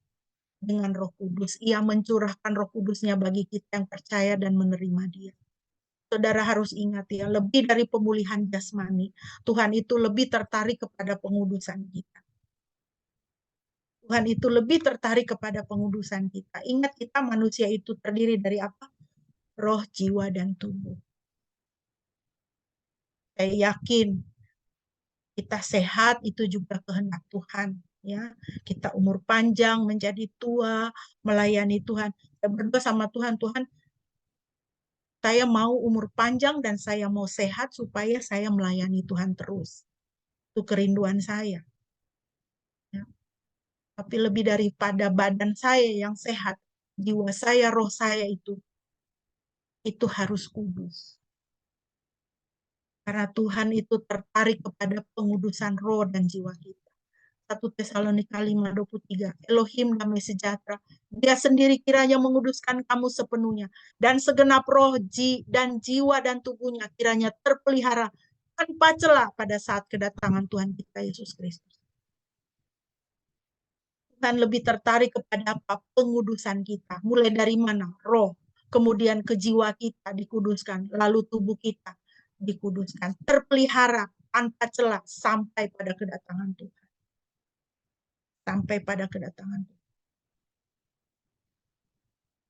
dengan Roh Kudus. Ia mencurahkan Roh Kudusnya bagi kita yang percaya dan menerima Dia. Saudara harus ingat ya, lebih dari pemulihan jasmani, Tuhan itu lebih tertarik kepada pengudusan kita. Tuhan itu lebih tertarik kepada pengudusan kita. Ingat, kita manusia itu terdiri dari apa? Roh, jiwa, dan tubuh. Saya yakin kita sehat itu juga kehendak Tuhan, ya. Kita umur panjang, menjadi tua, melayani Tuhan. Saya berdoa sama Tuhan, Tuhan, saya mau umur panjang dan saya mau sehat supaya saya melayani Tuhan terus. Itu kerinduan saya. Ya. Tapi lebih daripada badan saya yang sehat, jiwa saya, roh saya itu harus kudus. Karena Tuhan itu tertarik kepada pengudusan roh dan jiwa kita. 1 Tesalonika 5:23. Elohim damai sejahtera, Dia sendiri kiranya menguduskan kamu sepenuhnya, dan segenap roh dan jiwa dan tubuhnya kiranya terpelihara tanpa celah pada saat kedatangan Tuhan kita Yesus Kristus. Tuhan lebih tertarik kepada apa? Pengudusan kita. Mulai dari mana? Roh. Kemudian ke jiwa kita dikuduskan. Lalu tubuh kita dikuduskan. Terpelihara tanpa celah sampai pada kedatangan Tuhan. Sampai pada kedatangan Tuhan.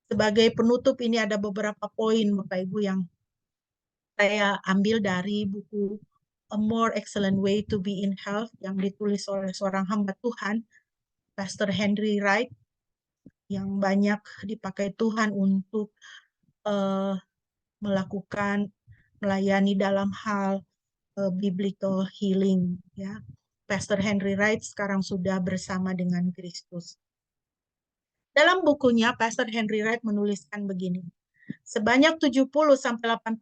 Sebagai penutup, ini ada beberapa poin Bapak Ibu yang saya ambil dari buku A More Excellent Way to Be in Health yang ditulis oleh seorang hamba Tuhan, Pastor Henry Wright, yang banyak dipakai Tuhan untuk melakukan melayani dalam hal biblical healing. Ya, Pastor Henry Wright sekarang sudah bersama dengan Kristus. Dalam bukunya, Pastor Henry Wright menuliskan begini. Sebanyak 70-80%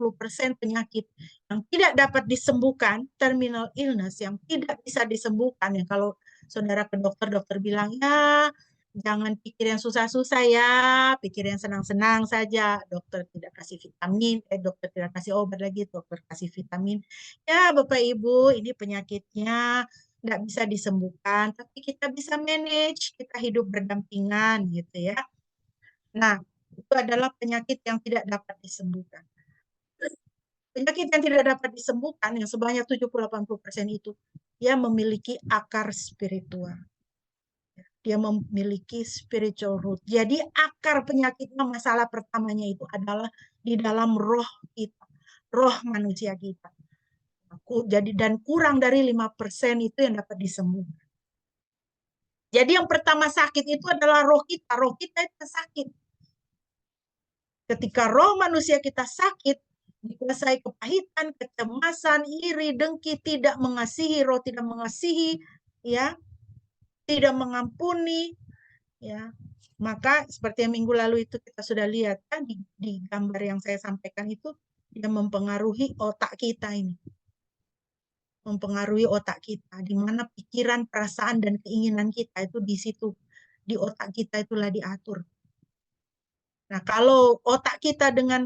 penyakit yang tidak dapat disembuhkan, terminal illness yang tidak bisa disembuhkan, ya kalau saudara ke dokter, dokter bilang, ya jangan pikir yang susah-susah ya, pikir yang senang-senang saja. Dokter tidak kasih vitamin, dokter tidak kasih obat lagi, dokter kasih vitamin. Ya Bapak Ibu, ini penyakitnya nggak bisa disembuhkan, tapi kita bisa manage, kita hidup berdampingan gitu ya. Nah, itu adalah penyakit yang tidak dapat disembuhkan. Penyakit yang tidak dapat disembuhkan yang sebanyak 70-80% itu, dia memiliki akar spiritual. Dia memiliki spiritual root. Jadi akar penyakitnya, masalah pertamanya itu adalah di dalam roh kita, roh manusia kita. Jadi dan kurang dari 5% itu yang dapat disembuhkan. Jadi yang pertama sakit itu adalah roh kita. Roh kita itu sakit. Ketika roh manusia kita sakit, dikuasai kepahitan, kecemasan, iri, dengki, tidak mengasihi, roh tidak mengasihi, ya, tidak mengampuni, ya. Maka seperti yang minggu lalu itu kita sudah lihat kan di gambar yang saya sampaikan itu, dia mempengaruhi otak kita ini. Mempengaruhi otak kita, di mana pikiran, perasaan, dan keinginan kita itu di situ, di otak kita itulah diatur. Nah, kalau otak kita dengan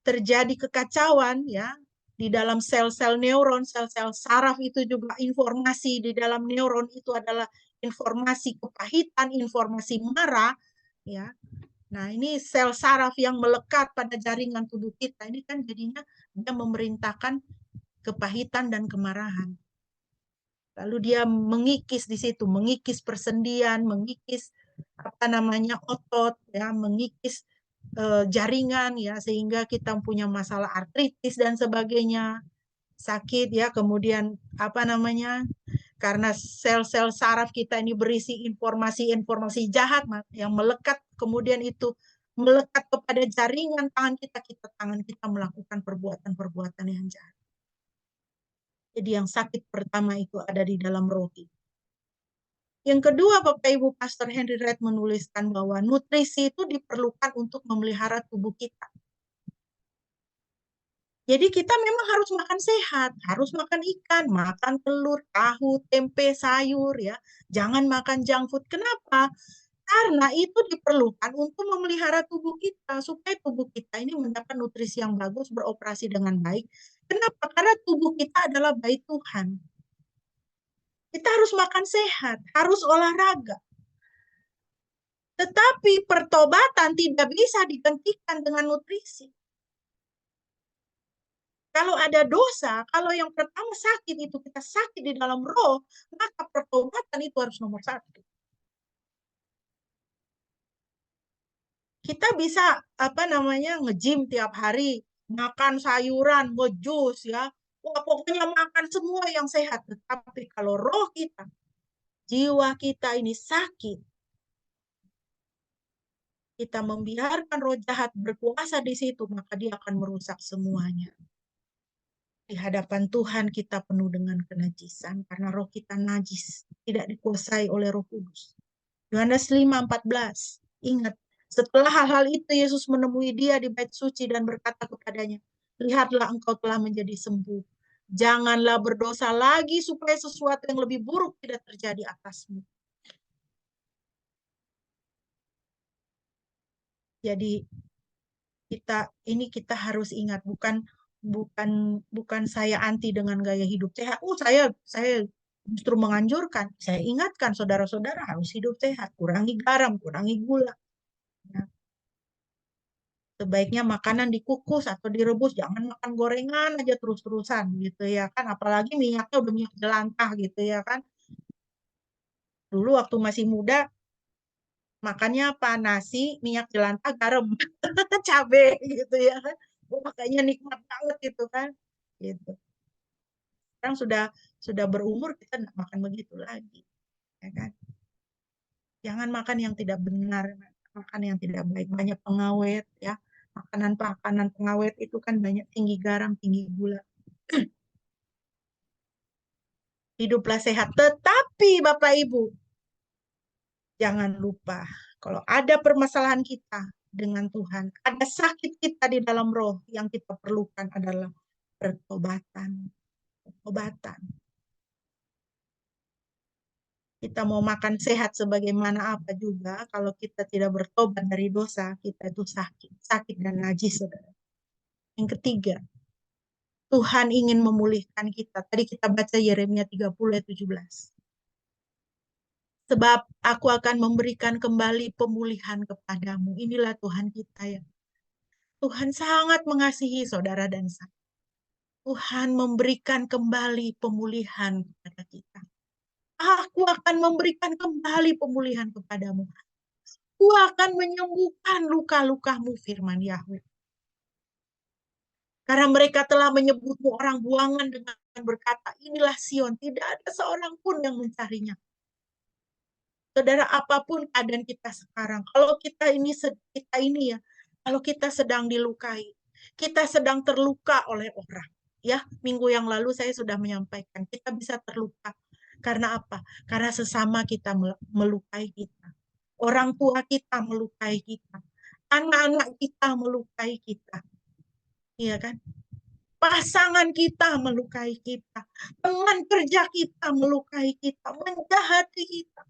terjadi kekacauan ya di dalam sel-sel neuron, sel-sel saraf itu juga informasi di dalam neuron itu adalah informasi kepahitan, informasi marah ya. Nah, ini sel saraf yang melekat pada jaringan tubuh kita ini kan jadinya dia memerintahkan kepahitan dan kemarahan. Lalu dia mengikis di situ, mengikis persendian, mengikis otot ya, mengikis jaringan ya, sehingga kita punya masalah artritis dan sebagainya, sakit ya. Kemudian karena sel-sel saraf kita ini berisi informasi-informasi jahat yang melekat, kemudian itu melekat kepada jaringan tangan kita melakukan perbuatan-perbuatan yang jahat. Jadi yang sakit pertama itu ada di dalam roh kita. Yang kedua, Bapak Ibu, Pastor Henry Wright menuliskan bahwa nutrisi itu diperlukan untuk memelihara tubuh kita. Jadi kita memang harus makan sehat, harus makan ikan, makan telur, tahu, tempe, sayur ya. Jangan makan junk food. Kenapa? Karena itu diperlukan untuk memelihara tubuh kita supaya tubuh kita ini mendapat nutrisi yang bagus, beroperasi dengan baik. Kenapa? Karena tubuh kita adalah bayi Tuhan. Kita harus makan sehat, harus olahraga. Tetapi pertobatan tidak bisa digantikan dengan nutrisi. Kalau ada dosa, kalau yang pertama sakit itu kita sakit di dalam roh, maka pertobatan itu harus nomor 1. Kita bisa nge-gym tiap hari, makan sayuran, nge-jus ya. Wah, pokoknya makan semua yang sehat. Tetapi kalau roh kita, jiwa kita ini sakit, kita membiarkan roh jahat berkuasa di situ, maka dia akan merusak semuanya. Di hadapan Tuhan kita penuh dengan kenajisan karena roh kita najis, tidak dikuasai oleh Roh Kudus. Yohanes 5:14. Ingat, setelah hal-hal itu Yesus menemui dia di bait suci dan berkata kepadanya, "Lihatlah engkau telah menjadi sembuh. Janganlah berdosa lagi supaya sesuatu yang lebih buruk tidak terjadi atasmu." Jadi kita harus ingat, bukan saya anti dengan gaya hidup sehat. Saya justru menganjurkan. Saya ingatkan saudara-saudara harus hidup sehat, kurangi garam, kurangi gula. Ya. Sebaiknya makanan dikukus atau direbus, jangan makan gorengan aja terus-terusan gitu ya kan. Apalagi minyaknya udah minyak jelantah gitu ya kan. Dulu waktu masih muda makannya apa? Nasi, minyak jelantah, garam, cabe gitu ya kan. Makanya nikmat banget gitu kan. Gitu. Sekarang sudah berumur kita nggak makan begitu lagi, ya kan? Jangan makan yang tidak benar, makan yang tidak baik, banyak pengawet ya. Makanan pengawet itu kan banyak tinggi garam, tinggi gula. Hiduplah sehat, tetapi Bapak Ibu, Jangan lupa, kalau ada permasalahan kita dengan Tuhan, ada sakit kita di dalam roh, yang kita perlukan adalah pertobatan. Pertobatan. Kita mau makan sehat sebagaimana apa juga, kalau kita tidak bertobat dari dosa, kita itu sakit dan najis, saudara. Yang ketiga, Tuhan ingin memulihkan kita. Tadi kita baca Yeremia 30 ayat 17. Sebab aku akan memberikan kembali pemulihan kepadamu. Inilah Tuhan kita ya. Tuhan sangat mengasihi saudara dan saya. Tuhan memberikan kembali pemulihan kepada kita. Aku akan memberikan kembali pemulihan kepadamu. Aku akan menyembuhkan luka-lukamu, firman Yahweh. Karena mereka telah menyebutmu orang buangan dengan berkata, inilah Sion, tidak ada seorang pun yang mencarinya. Saudara, apapun keadaan kita sekarang, kalau kita ini ya, kalau kita sedang dilukai, kita sedang terluka oleh orang. Ya, minggu yang lalu saya sudah menyampaikan, kita bisa terluka. Karena apa? Karena sesama kita melukai kita. Orang tua kita melukai kita. Anak-anak kita melukai kita. Iya kan? Pasangan kita melukai kita. Teman kerja kita melukai kita. Menjahati kita.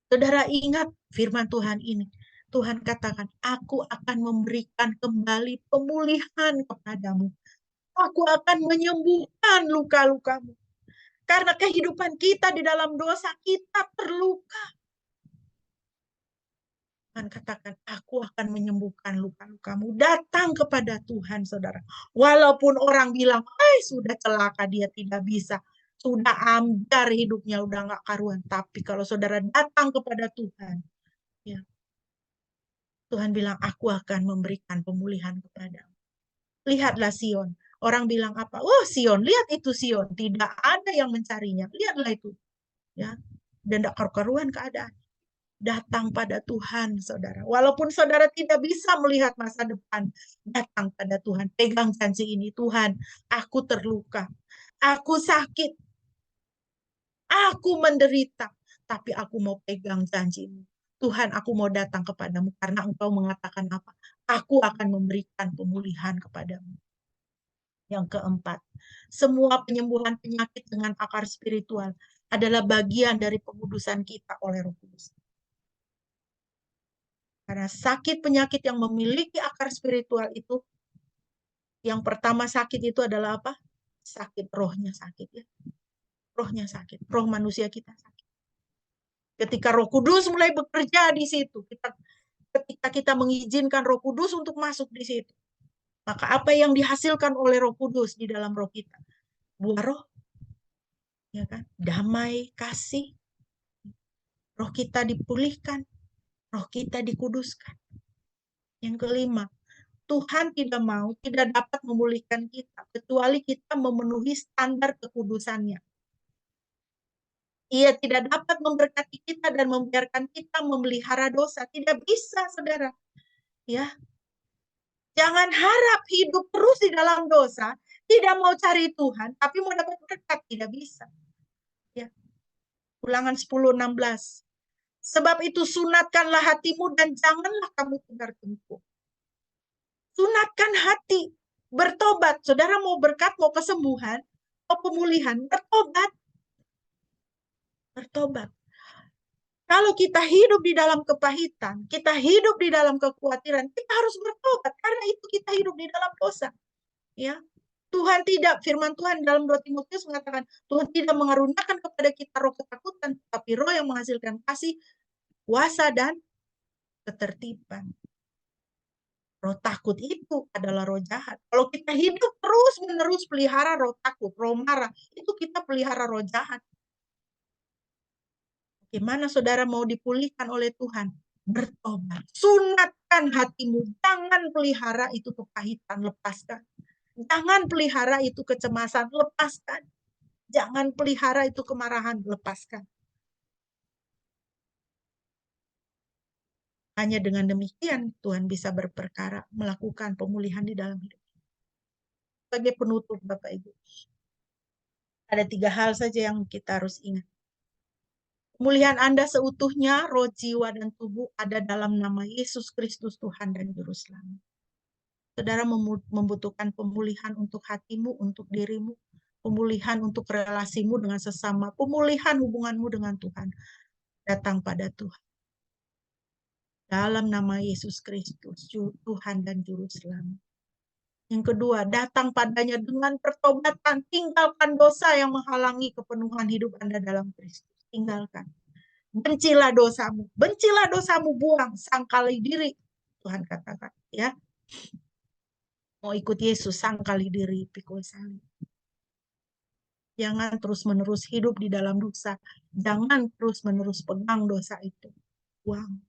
Saudara ingat firman Tuhan ini. Tuhan katakan, aku akan memberikan kembali pemulihan kepadamu. Aku akan menyembuhkan luka-lukamu. Karena kehidupan kita di dalam dosa, kita terluka. Tuhan katakan, aku akan menyembuhkan luka-lukamu. Datang kepada Tuhan, saudara. Walaupun orang bilang, sudah celaka, dia tidak bisa. Sudah ambiar hidupnya, udah nggak karuan. Tapi kalau saudara datang kepada Tuhan, ya, Tuhan bilang, aku akan memberikan pemulihan kepadamu. Lihatlah Sion. Orang bilang apa? Oh Sion, lihat itu Sion. Tidak ada yang mencarinya. Lihatlah itu. Ya, dan tidak karu-karuan keadaan. Datang pada Tuhan, saudara. Walaupun saudara tidak bisa melihat masa depan, datang pada Tuhan. Pegang janji ini, Tuhan, aku terluka. Aku sakit. Aku menderita. Tapi aku mau pegang janji-Mu. Tuhan, aku mau datang kepadamu karena Engkau mengatakan apa? Aku akan memberikan pemulihan kepadamu. Yang keempat, semua penyembuhan penyakit dengan akar spiritual adalah bagian dari pengudusan kita oleh Roh Kudus. Karena sakit penyakit yang memiliki akar spiritual itu, yang pertama sakit itu adalah apa? Sakit, rohnya sakit ya. Rohnya sakit, roh manusia kita sakit. Ketika Roh Kudus mulai bekerja di situ, ketika kita mengizinkan Roh Kudus untuk masuk di situ, maka apa yang dihasilkan oleh Roh Kudus di dalam roh kita? Buah roh, ya kan? Damai, kasih. Roh kita dipulihkan, roh kita dikuduskan. Yang kelima, Tuhan tidak dapat memulihkan kita kecuali kita memenuhi standar kekudusannya. Ia tidak dapat memberkati kita dan membiarkan kita memelihara dosa. Tidak bisa, saudara. Ya, jangan harap hidup terus di dalam dosa, tidak mau cari Tuhan, tapi mau dapat berkat, tidak bisa. Ya. Ulangan 10:16. Sebab itu sunatkanlah hatimu dan janganlah kamu tegar tengkuk. Sunatkan hati, bertobat. Saudara mau berkat, mau kesembuhan, mau pemulihan, bertobat. Bertobat. Kalau kita hidup di dalam kepahitan, kita hidup di dalam kekhawatiran, kita harus bertobat karena itu kita hidup di dalam dosa. Ya. Tuhan tidak, firman Tuhan dalam 2 Timotius mengatakan, Tuhan tidak mengaruniakan kepada kita roh ketakutan, tapi roh yang menghasilkan kasih, kuasa, dan ketertiban. Roh takut itu adalah roh jahat. Kalau kita hidup terus-menerus pelihara roh takut, roh marah, itu kita pelihara roh jahat. Bagaimana saudara mau dipulihkan oleh Tuhan? Bertobat. Sunatkan hatimu. Jangan pelihara itu kepahitan, lepaskan. Jangan pelihara itu kecemasan, lepaskan. Jangan pelihara itu kemarahan, lepaskan. Hanya dengan demikian Tuhan bisa berperkara, melakukan pemulihan di dalam hidup. Sebagai penutup Bapak Ibu, ada 3 hal saja yang kita harus ingat. Pemulihan Anda seutuhnya, roh, jiwa, dan tubuh ada dalam nama Yesus Kristus Tuhan dan Juru Selamat. Saudara membutuhkan pemulihan untuk hatimu, untuk dirimu, pemulihan untuk relasimu dengan sesama, pemulihan hubunganmu dengan Tuhan. Datang pada Tuhan. Dalam nama Yesus Kristus, Tuhan dan Juru Selamat. Yang kedua, datang padanya dengan pertobatan. Tinggalkan dosa yang menghalangi kepenuhan hidup Anda dalam Kristus. Tinggalkan. Bencilah dosamu. Bencilah dosamu, buang. Sangkali diri. Tuhan katakan. Ya. Mau ikut Yesus, sangkali diri, pikul salib. Jangan terus-menerus hidup di dalam dosa. Jangan terus-menerus pegang dosa itu. Buang.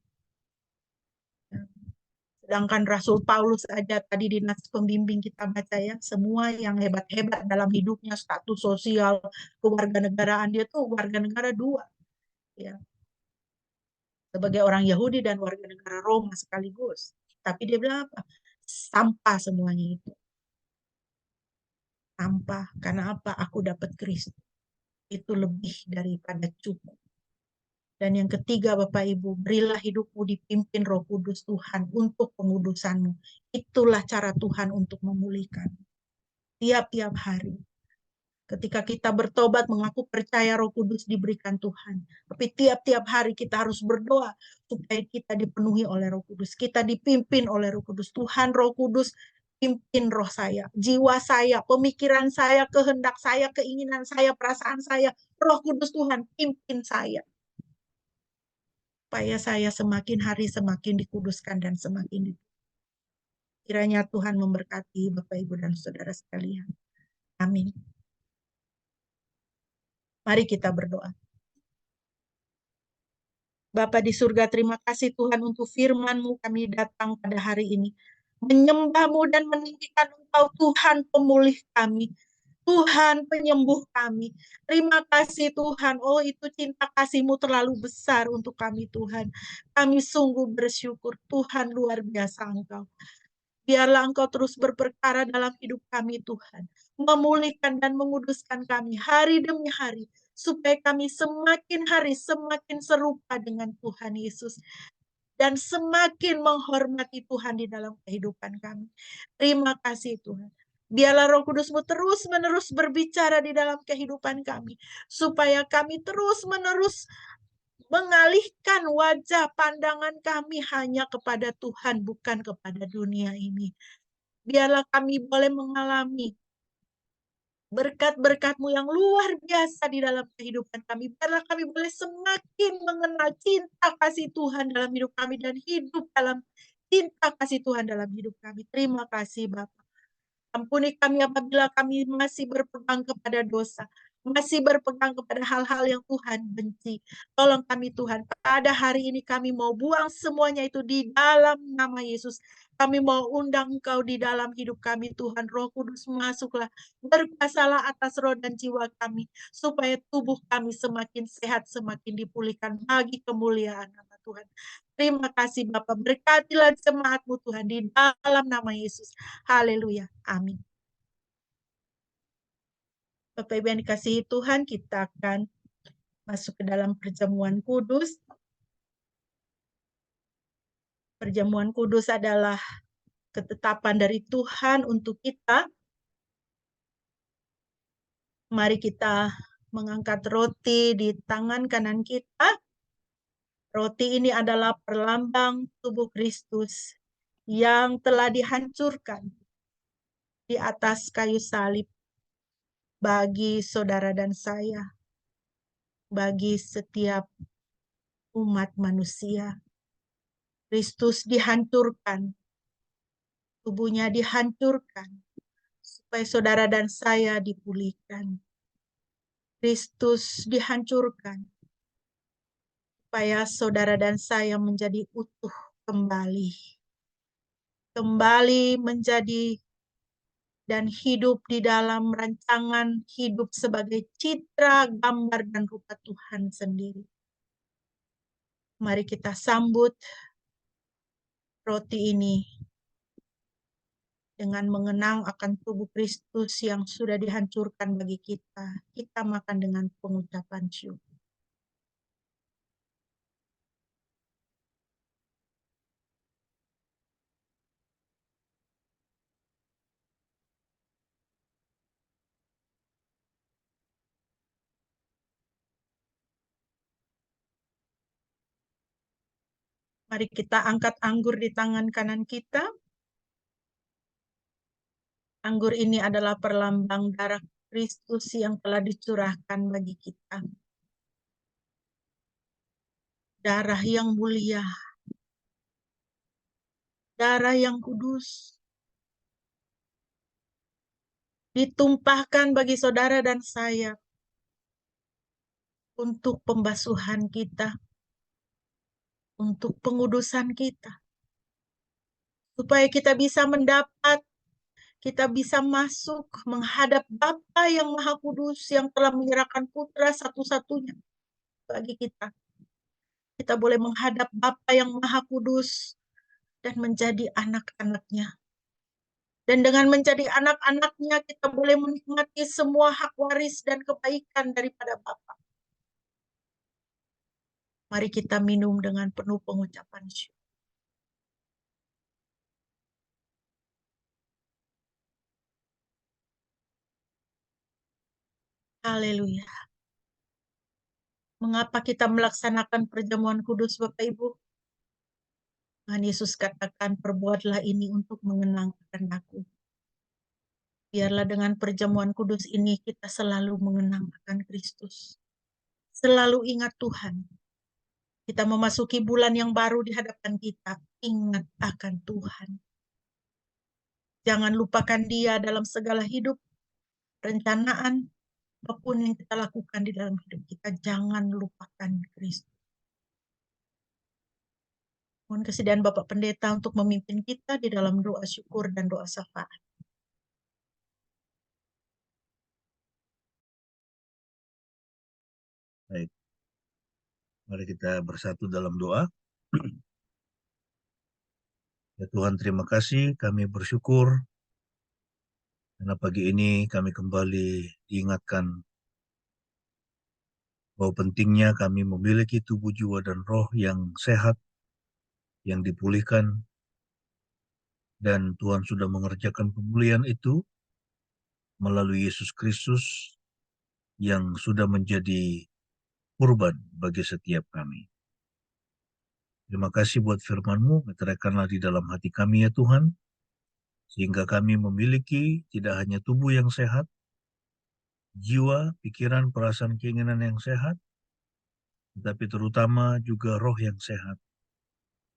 Sedangkan Rasul Paulus aja tadi di nas pembimbing kita baca ya, semua yang hebat-hebat dalam hidupnya, status sosial, kewarganegaraan, dia tuh warga negara dua. Ya. Sebagai orang Yahudi dan warga negara Roma sekaligus. Tapi dia bilang apa? Sampah semuanya itu. Sampah. Karena apa? Aku dapat Kristus. Itu lebih daripada cukup. Dan yang ketiga, Bapak Ibu, berilah hidupmu dipimpin Roh Kudus Tuhan untuk pengudusanmu. Itulah cara Tuhan untuk memulihkan. Tiap-tiap hari. Ketika kita bertobat, mengaku percaya Roh Kudus diberikan Tuhan. Tapi tiap-tiap hari kita harus berdoa supaya kita dipenuhi oleh Roh Kudus. Kita dipimpin oleh Roh Kudus. Tuhan Roh Kudus, pimpin roh saya, jiwa saya, pemikiran saya, kehendak saya, keinginan saya, perasaan saya. Roh Kudus Tuhan, pimpin saya. Supaya saya semakin hari semakin dikuduskan dan semakin kiranya Tuhan memberkati Bapak, Ibu, dan Saudara sekalian. Amin. Mari kita berdoa. Bapa di surga, terima kasih Tuhan untuk firman-Mu, kami datang pada hari ini. Menyembah-Mu dan meninggikan Engkau, Tuhan pemulih kami. Tuhan penyembuh kami. Terima kasih Tuhan. Oh, itu cinta kasih-Mu terlalu besar untuk kami Tuhan. Kami sungguh bersyukur. Tuhan luar biasa Engkau. Biarlah Engkau terus berperkara dalam hidup kami Tuhan. Memulihkan dan menguduskan kami hari demi hari. Supaya kami semakin hari semakin serupa dengan Tuhan Yesus. Dan semakin menghormati Tuhan di dalam kehidupan kami. Terima kasih Tuhan. Biarlah Roh Kudus-Mu terus-menerus berbicara di dalam kehidupan kami. Supaya kami terus-menerus mengalihkan wajah pandangan kami hanya kepada Tuhan, bukan kepada dunia ini. Biarlah kami boleh mengalami berkat-berkat-Mu yang luar biasa di dalam kehidupan kami. Biarlah kami boleh semakin mengenal cinta kasih Tuhan dalam hidup kami dan hidup dalam cinta kasih Tuhan dalam hidup kami. Terima kasih Bapa. Ampuni kami apabila kami masih berpegang kepada dosa, masih berpegang kepada hal-hal yang Tuhan benci. Tolong kami Tuhan, pada hari ini kami mau buang semuanya itu di dalam nama Yesus. Kami mau undang Engkau di dalam hidup kami Tuhan. Roh Kudus masuklah, berkuasalah atas roh dan jiwa kami, supaya tubuh kami semakin sehat, semakin dipulihkan bagi kemuliaan nama Tuhan. Terima kasih Bapak, berkatilah jemaat-Mu Tuhan di dalam nama Yesus. Haleluya. Amin. Bapak Ibu yang dikasihi Tuhan, kita akan masuk ke dalam perjamuan kudus. Perjamuan kudus adalah ketetapan dari Tuhan untuk kita. Mari kita mengangkat roti di tangan kanan kita. Roti ini adalah perlambang tubuh Kristus yang telah dihancurkan di atas kayu salib bagi saudara dan saya, bagi setiap umat manusia. Kristus dihancurkan, tubuhnya dihancurkan, supaya saudara dan saya dipulihkan. Kristus dihancurkan, supaya saudara dan saya menjadi utuh kembali. Kembali menjadi dan hidup di dalam rancangan hidup sebagai citra, gambar, dan rupa Tuhan sendiri. Mari kita sambut roti ini dengan mengenang akan tubuh Kristus yang sudah dihancurkan bagi kita. Kita makan dengan pengucapan syukur. Mari kita angkat anggur di tangan kanan kita. Anggur ini adalah perlambang darah Kristus yang telah dicurahkan bagi kita. Darah yang mulia, darah yang kudus, ditumpahkan bagi saudara dan saya untuk pembasuhan kita, untuk pengudusan kita, supaya kita bisa mendapat, kita bisa masuk menghadap Bapa yang Maha Kudus yang telah menyerahkan Putra satu-satunya bagi kita. Kita boleh menghadap Bapa yang Maha Kudus dan menjadi anak-anaknya. Dan dengan menjadi anak-anaknya, kita boleh menikmati semua hak waris dan kebaikan daripada Bapa. Mari kita minum dengan penuh pengucapan syukur. Haleluya. Mengapa kita melaksanakan perjamuan kudus, Bapak Ibu? Tuhan Yesus katakan, perbuatlah ini untuk mengenangkan aku. Biarlah dengan perjamuan kudus ini kita selalu mengenang akan Kristus. Selalu ingat Tuhan. Kita memasuki bulan yang baru di hadapan kita. Ingat akan Tuhan. Jangan lupakan Dia dalam segala hidup, rencanaan, apapun yang kita lakukan di dalam hidup kita. Jangan lupakan Kristus. Mohon kesediaan Bapak Pendeta untuk memimpin kita di dalam doa syukur dan doa syafaat. Baik. Mari kita bersatu dalam doa. Ya Tuhan, terima kasih. Kami bersyukur karena pagi ini kami kembali diingatkan bahwa pentingnya kami memiliki tubuh, jiwa, dan roh yang sehat, yang dipulihkan, dan Tuhan sudah mengerjakan pemulihan itu melalui Yesus Kristus yang sudah menjadi kurban bagi setiap kami. Terima kasih buat firman-Mu, terangkanlah di dalam hati kami ya Tuhan, sehingga kami memiliki tidak hanya tubuh yang sehat, jiwa, pikiran, perasaan, keinginan yang sehat, tetapi terutama juga roh yang sehat,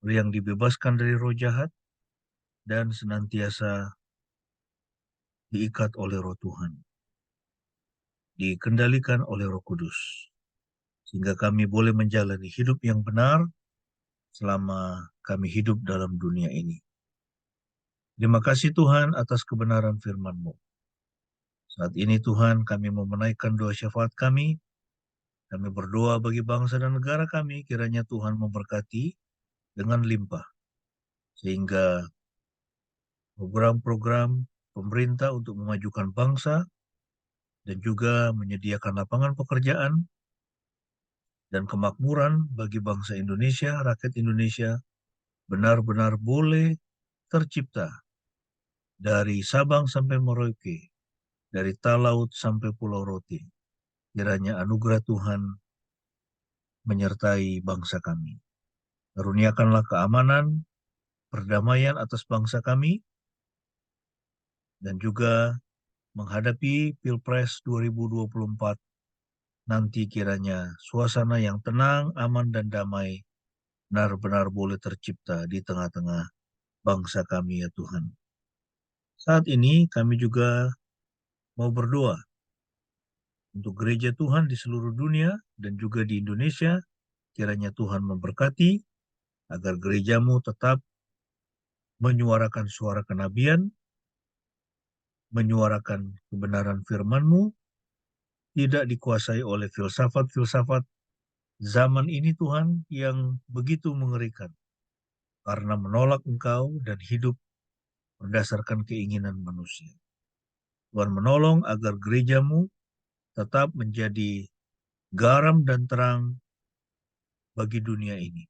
yang dibebaskan dari roh jahat, dan senantiasa diikat oleh roh Tuhan, dikendalikan oleh Roh Kudus, sehingga kami boleh menjalani hidup yang benar selama kami hidup dalam dunia ini. Terima kasih Tuhan atas kebenaran firman-Mu. Saat ini Tuhan, kami mau menaikkan doa syafaat kami. Kami berdoa bagi bangsa dan negara kami, kiranya Tuhan memberkati dengan limpah, sehingga program-program pemerintah untuk memajukan bangsa dan juga menyediakan lapangan pekerjaan dan kemakmuran bagi bangsa Indonesia, rakyat Indonesia, benar-benar boleh tercipta dari Sabang sampai Merauke, dari Talaut sampai Pulau Rote. Kiranya anugerah Tuhan menyertai bangsa kami. Karuniakanlah keamanan, perdamaian atas bangsa kami, dan juga menghadapi Pilpres 2024 nanti kiranya suasana yang tenang, aman, dan damai benar-benar boleh tercipta di tengah-tengah bangsa kami ya Tuhan. Saat ini kami juga mau berdoa untuk gereja Tuhan di seluruh dunia dan juga di Indonesia. Kiranya Tuhan memberkati agar gerejamu tetap menyuarakan suara kenabian, menyuarakan kebenaran firman-Mu, tidak dikuasai oleh filsafat-filsafat zaman ini Tuhan yang begitu mengerikan karena menolak Engkau dan hidup berdasarkan keinginan manusia. Tuhan menolong agar gerejamu tetap menjadi garam dan terang bagi dunia ini.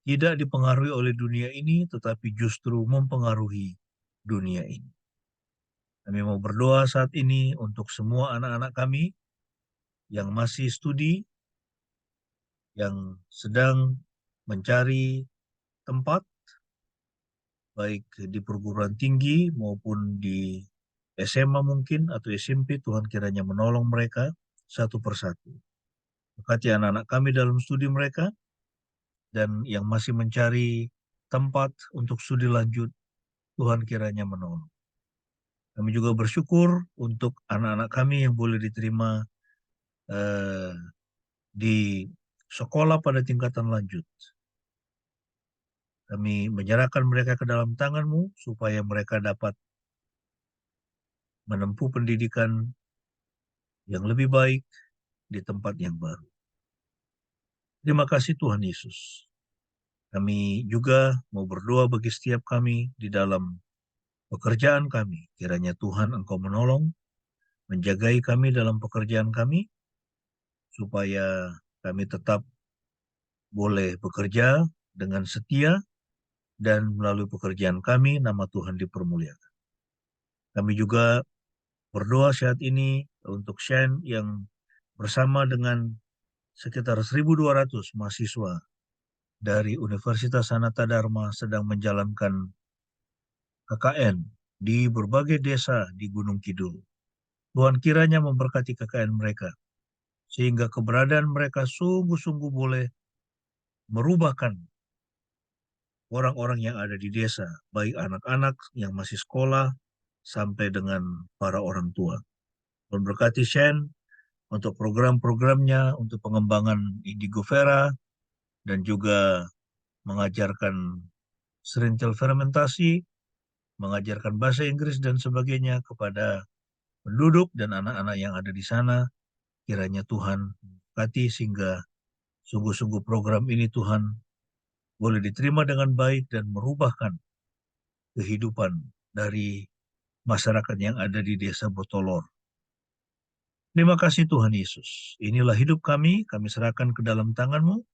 Tidak dipengaruhi oleh dunia ini, tetapi justru mempengaruhi dunia ini. Kami mau berdoa saat ini untuk semua anak-anak kami yang masih studi, yang sedang mencari tempat, baik di perguruan tinggi maupun di SMA mungkin atau SMP, Tuhan kiranya menolong mereka satu persatu. Berkati anak-anak kami dalam studi mereka, dan yang masih mencari tempat untuk studi lanjut, Tuhan kiranya menolong. Kami juga bersyukur untuk anak-anak kami yang boleh diterima di sekolah pada tingkatan lanjut. Kami menyerahkan mereka ke dalam tangan-Mu supaya mereka dapat menempuh pendidikan yang lebih baik di tempat yang baru. Terima kasih Tuhan Yesus. Kami juga mau berdoa bagi setiap kami di dalam pekerjaan kami. Kiranya Tuhan Engkau menolong, menjagai kami dalam pekerjaan kami, supaya kami tetap boleh bekerja dengan setia, dan melalui pekerjaan kami, nama Tuhan dipermuliakan. Kami juga berdoa saat ini untuk Shane yang bersama dengan sekitar 1.200 mahasiswa dari Universitas Sanata Dharma sedang menjalankan KKN di berbagai desa di Gunung Kidul. Tuhan kiranya memberkati KKN mereka, sehingga keberadaan mereka sungguh-sungguh boleh merubahkan orang-orang yang ada di desa, baik anak-anak yang masih sekolah sampai dengan para orang tua. Tuhan berkati Shane untuk program-programnya, untuk pengembangan Indigo Vera, dan juga mengajarkan serintil fermentasi, mengajarkan bahasa Inggris dan sebagainya kepada penduduk dan anak-anak yang ada di sana. Kiranya Tuhan berkati sehingga sungguh-sungguh program ini Tuhan boleh diterima dengan baik dan merubahkan kehidupan dari masyarakat yang ada di desa Botolor. Terima kasih Tuhan Yesus. Inilah hidup kami serahkan ke dalam tangan-Mu.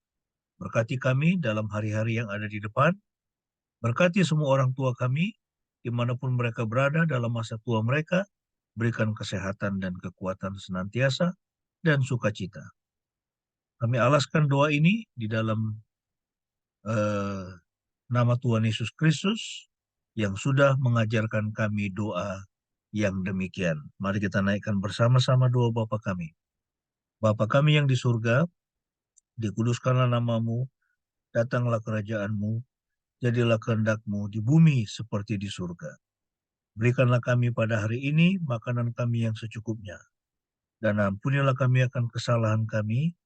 Berkati kami dalam hari-hari yang ada di depan. Berkati semua orang tua kami, dimanapun mereka berada dalam masa tua mereka. Berikan kesehatan dan kekuatan senantiasa dan sukacita. Kami alaskan doa ini di dalam nama Tuhan Yesus Kristus yang sudah mengajarkan kami doa yang demikian. Mari kita naikkan bersama-sama doa Bapa kami. Bapa kami yang di surga, dikuduskanlah nama-Mu, datanglah kerajaan-Mu, jadilah kehendak-Mu di bumi seperti di surga. Berikanlah kami pada hari ini makanan kami yang secukupnya, dan ampunilah kami akan kesalahan kami,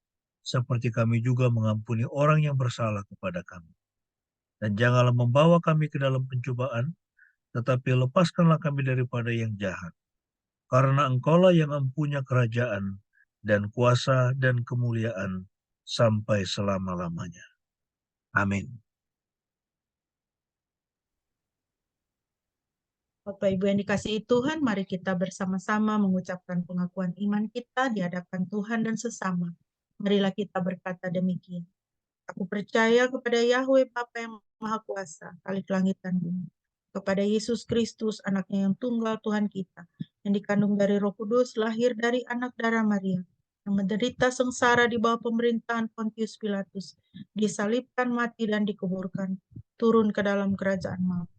seperti kami juga mengampuni orang yang bersalah kepada kami. Dan janganlah membawa kami ke dalam pencobaan, tetapi lepaskanlah kami daripada yang jahat. Karena Engkaulah yang mempunyai kerajaan dan kuasa dan kemuliaan sampai selama-lamanya. Amin. Bapak Ibu yang dikasihi Tuhan, mari kita bersama-sama mengucapkan pengakuan iman kita di hadapan Tuhan dan sesama. Marilah kita berkata demikian. Aku percaya kepada Yahweh Bapa yang Maha Kuasa, Khalik langit dan bumi, kepada Yesus Kristus, anaknya yang tunggal Tuhan kita, yang dikandung dari Roh Kudus, lahir dari anak darah Maria, yang menderita sengsara di bawah pemerintahan Pontius Pilatus, disalibkan, mati, dan dikuburkan, turun ke dalam kerajaan maut.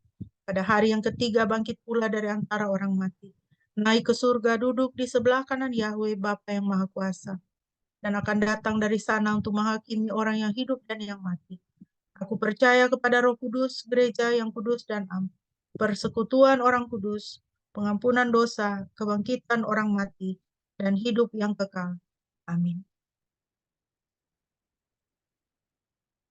Pada hari yang ketiga bangkit pula dari antara orang mati, naik ke surga, duduk di sebelah kanan Yahweh Bapa yang Maha Kuasa, dan akan datang dari sana untuk menghakimi orang yang hidup dan yang mati. Aku percaya kepada Roh Kudus, gereja yang kudus dan am, persekutuan orang kudus, pengampunan dosa, kebangkitan orang mati, dan hidup yang kekal. Amin.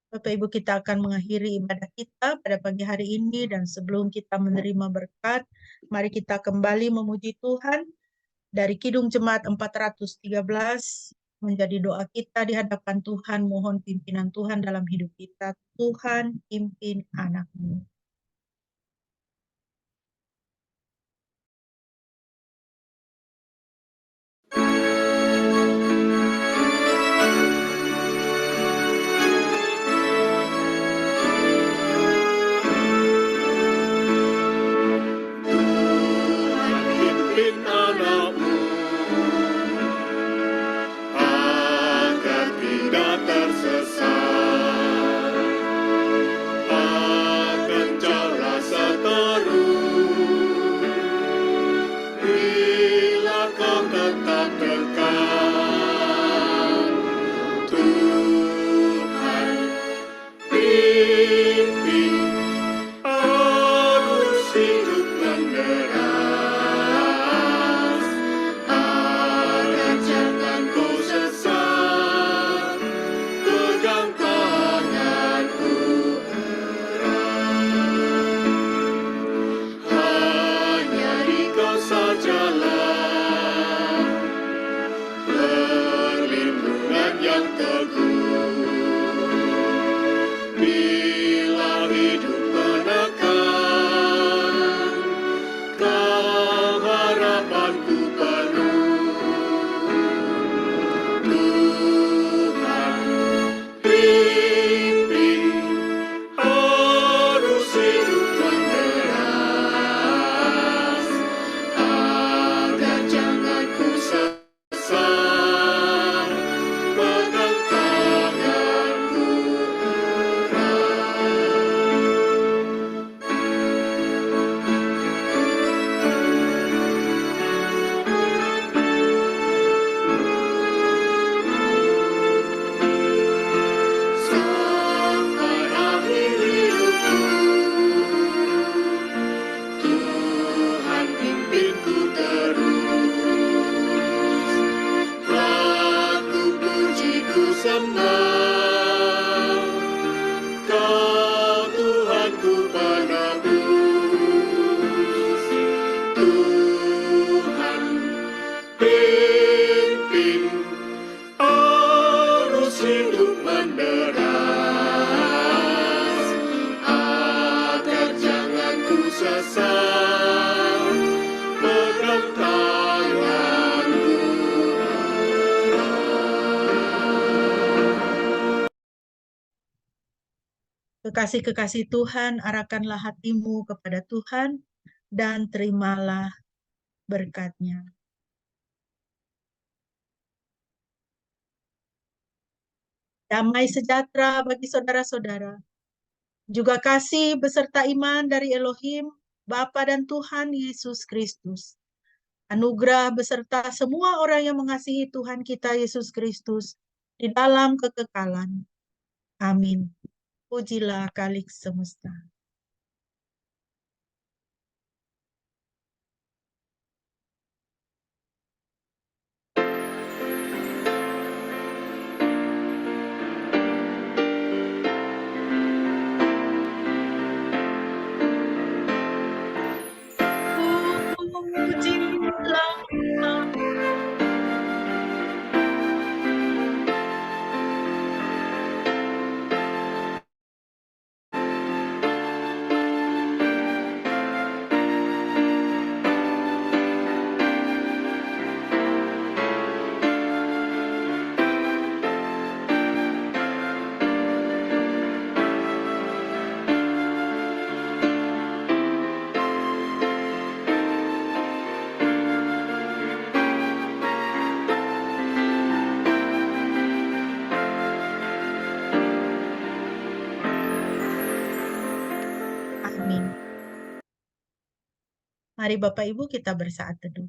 Bapak Ibu, kita akan mengakhiri ibadah kita pada pagi hari ini, dan sebelum kita menerima berkat, mari kita kembali memuji Tuhan dari Kidung Jemaat 413 menjadi doa kita di hadapan Tuhan. Mohon pimpinan Tuhan dalam hidup kita. Tuhan pimpin anak-Mu. Pimpin anakmu agar tidak tersesat. Pimpin arus hidup menderas, agar jangan kau sesat. Pegang tanganku erat, hanya di Kau sajalah perlindungan yang teguh. Bila hidup menekan, Kau harapanku penuh. Tuhan, pimpin arus hidup menderas, agar jangan ku sesat. Pegang tanganku erat. Sampai akhir hidupku, Tuhan pimpinku terus. Lagu pujiku sembah, Kau Tuhanku penebus. Tuhan, pimpin arus hidup menderas, agar jangan ku sesat. Pegang tanganku erat. Kekasih-kekasih Tuhan, arahkanlah hatimu kepada Tuhan dan terimalah berkat-Nya. Damai sejahtera bagi saudara-saudara, juga kasih beserta iman dari Elohim, Bapa dan Tuhan Yesus Kristus. Anugerah beserta semua orang yang mengasihi Tuhan kita Yesus Kristus di dalam kekekalan. Amin. Pujilah Khalik semesta. Pujilah Amin. Mari Bapak Ibu kita bersaat teduh.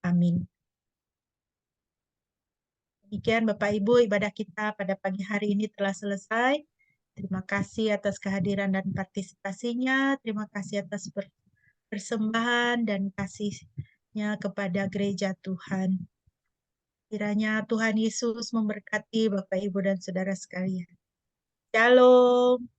Amin. Demikian Bapak Ibu, ibadah kita pada pagi hari ini telah selesai. Terima kasih atas kehadiran dan partisipasinya. Terima kasih atas persembahan dan kasihnya kepada gereja Tuhan. Kiranya Tuhan Yesus memberkati Bapak Ibu dan saudara sekalian. Shalom.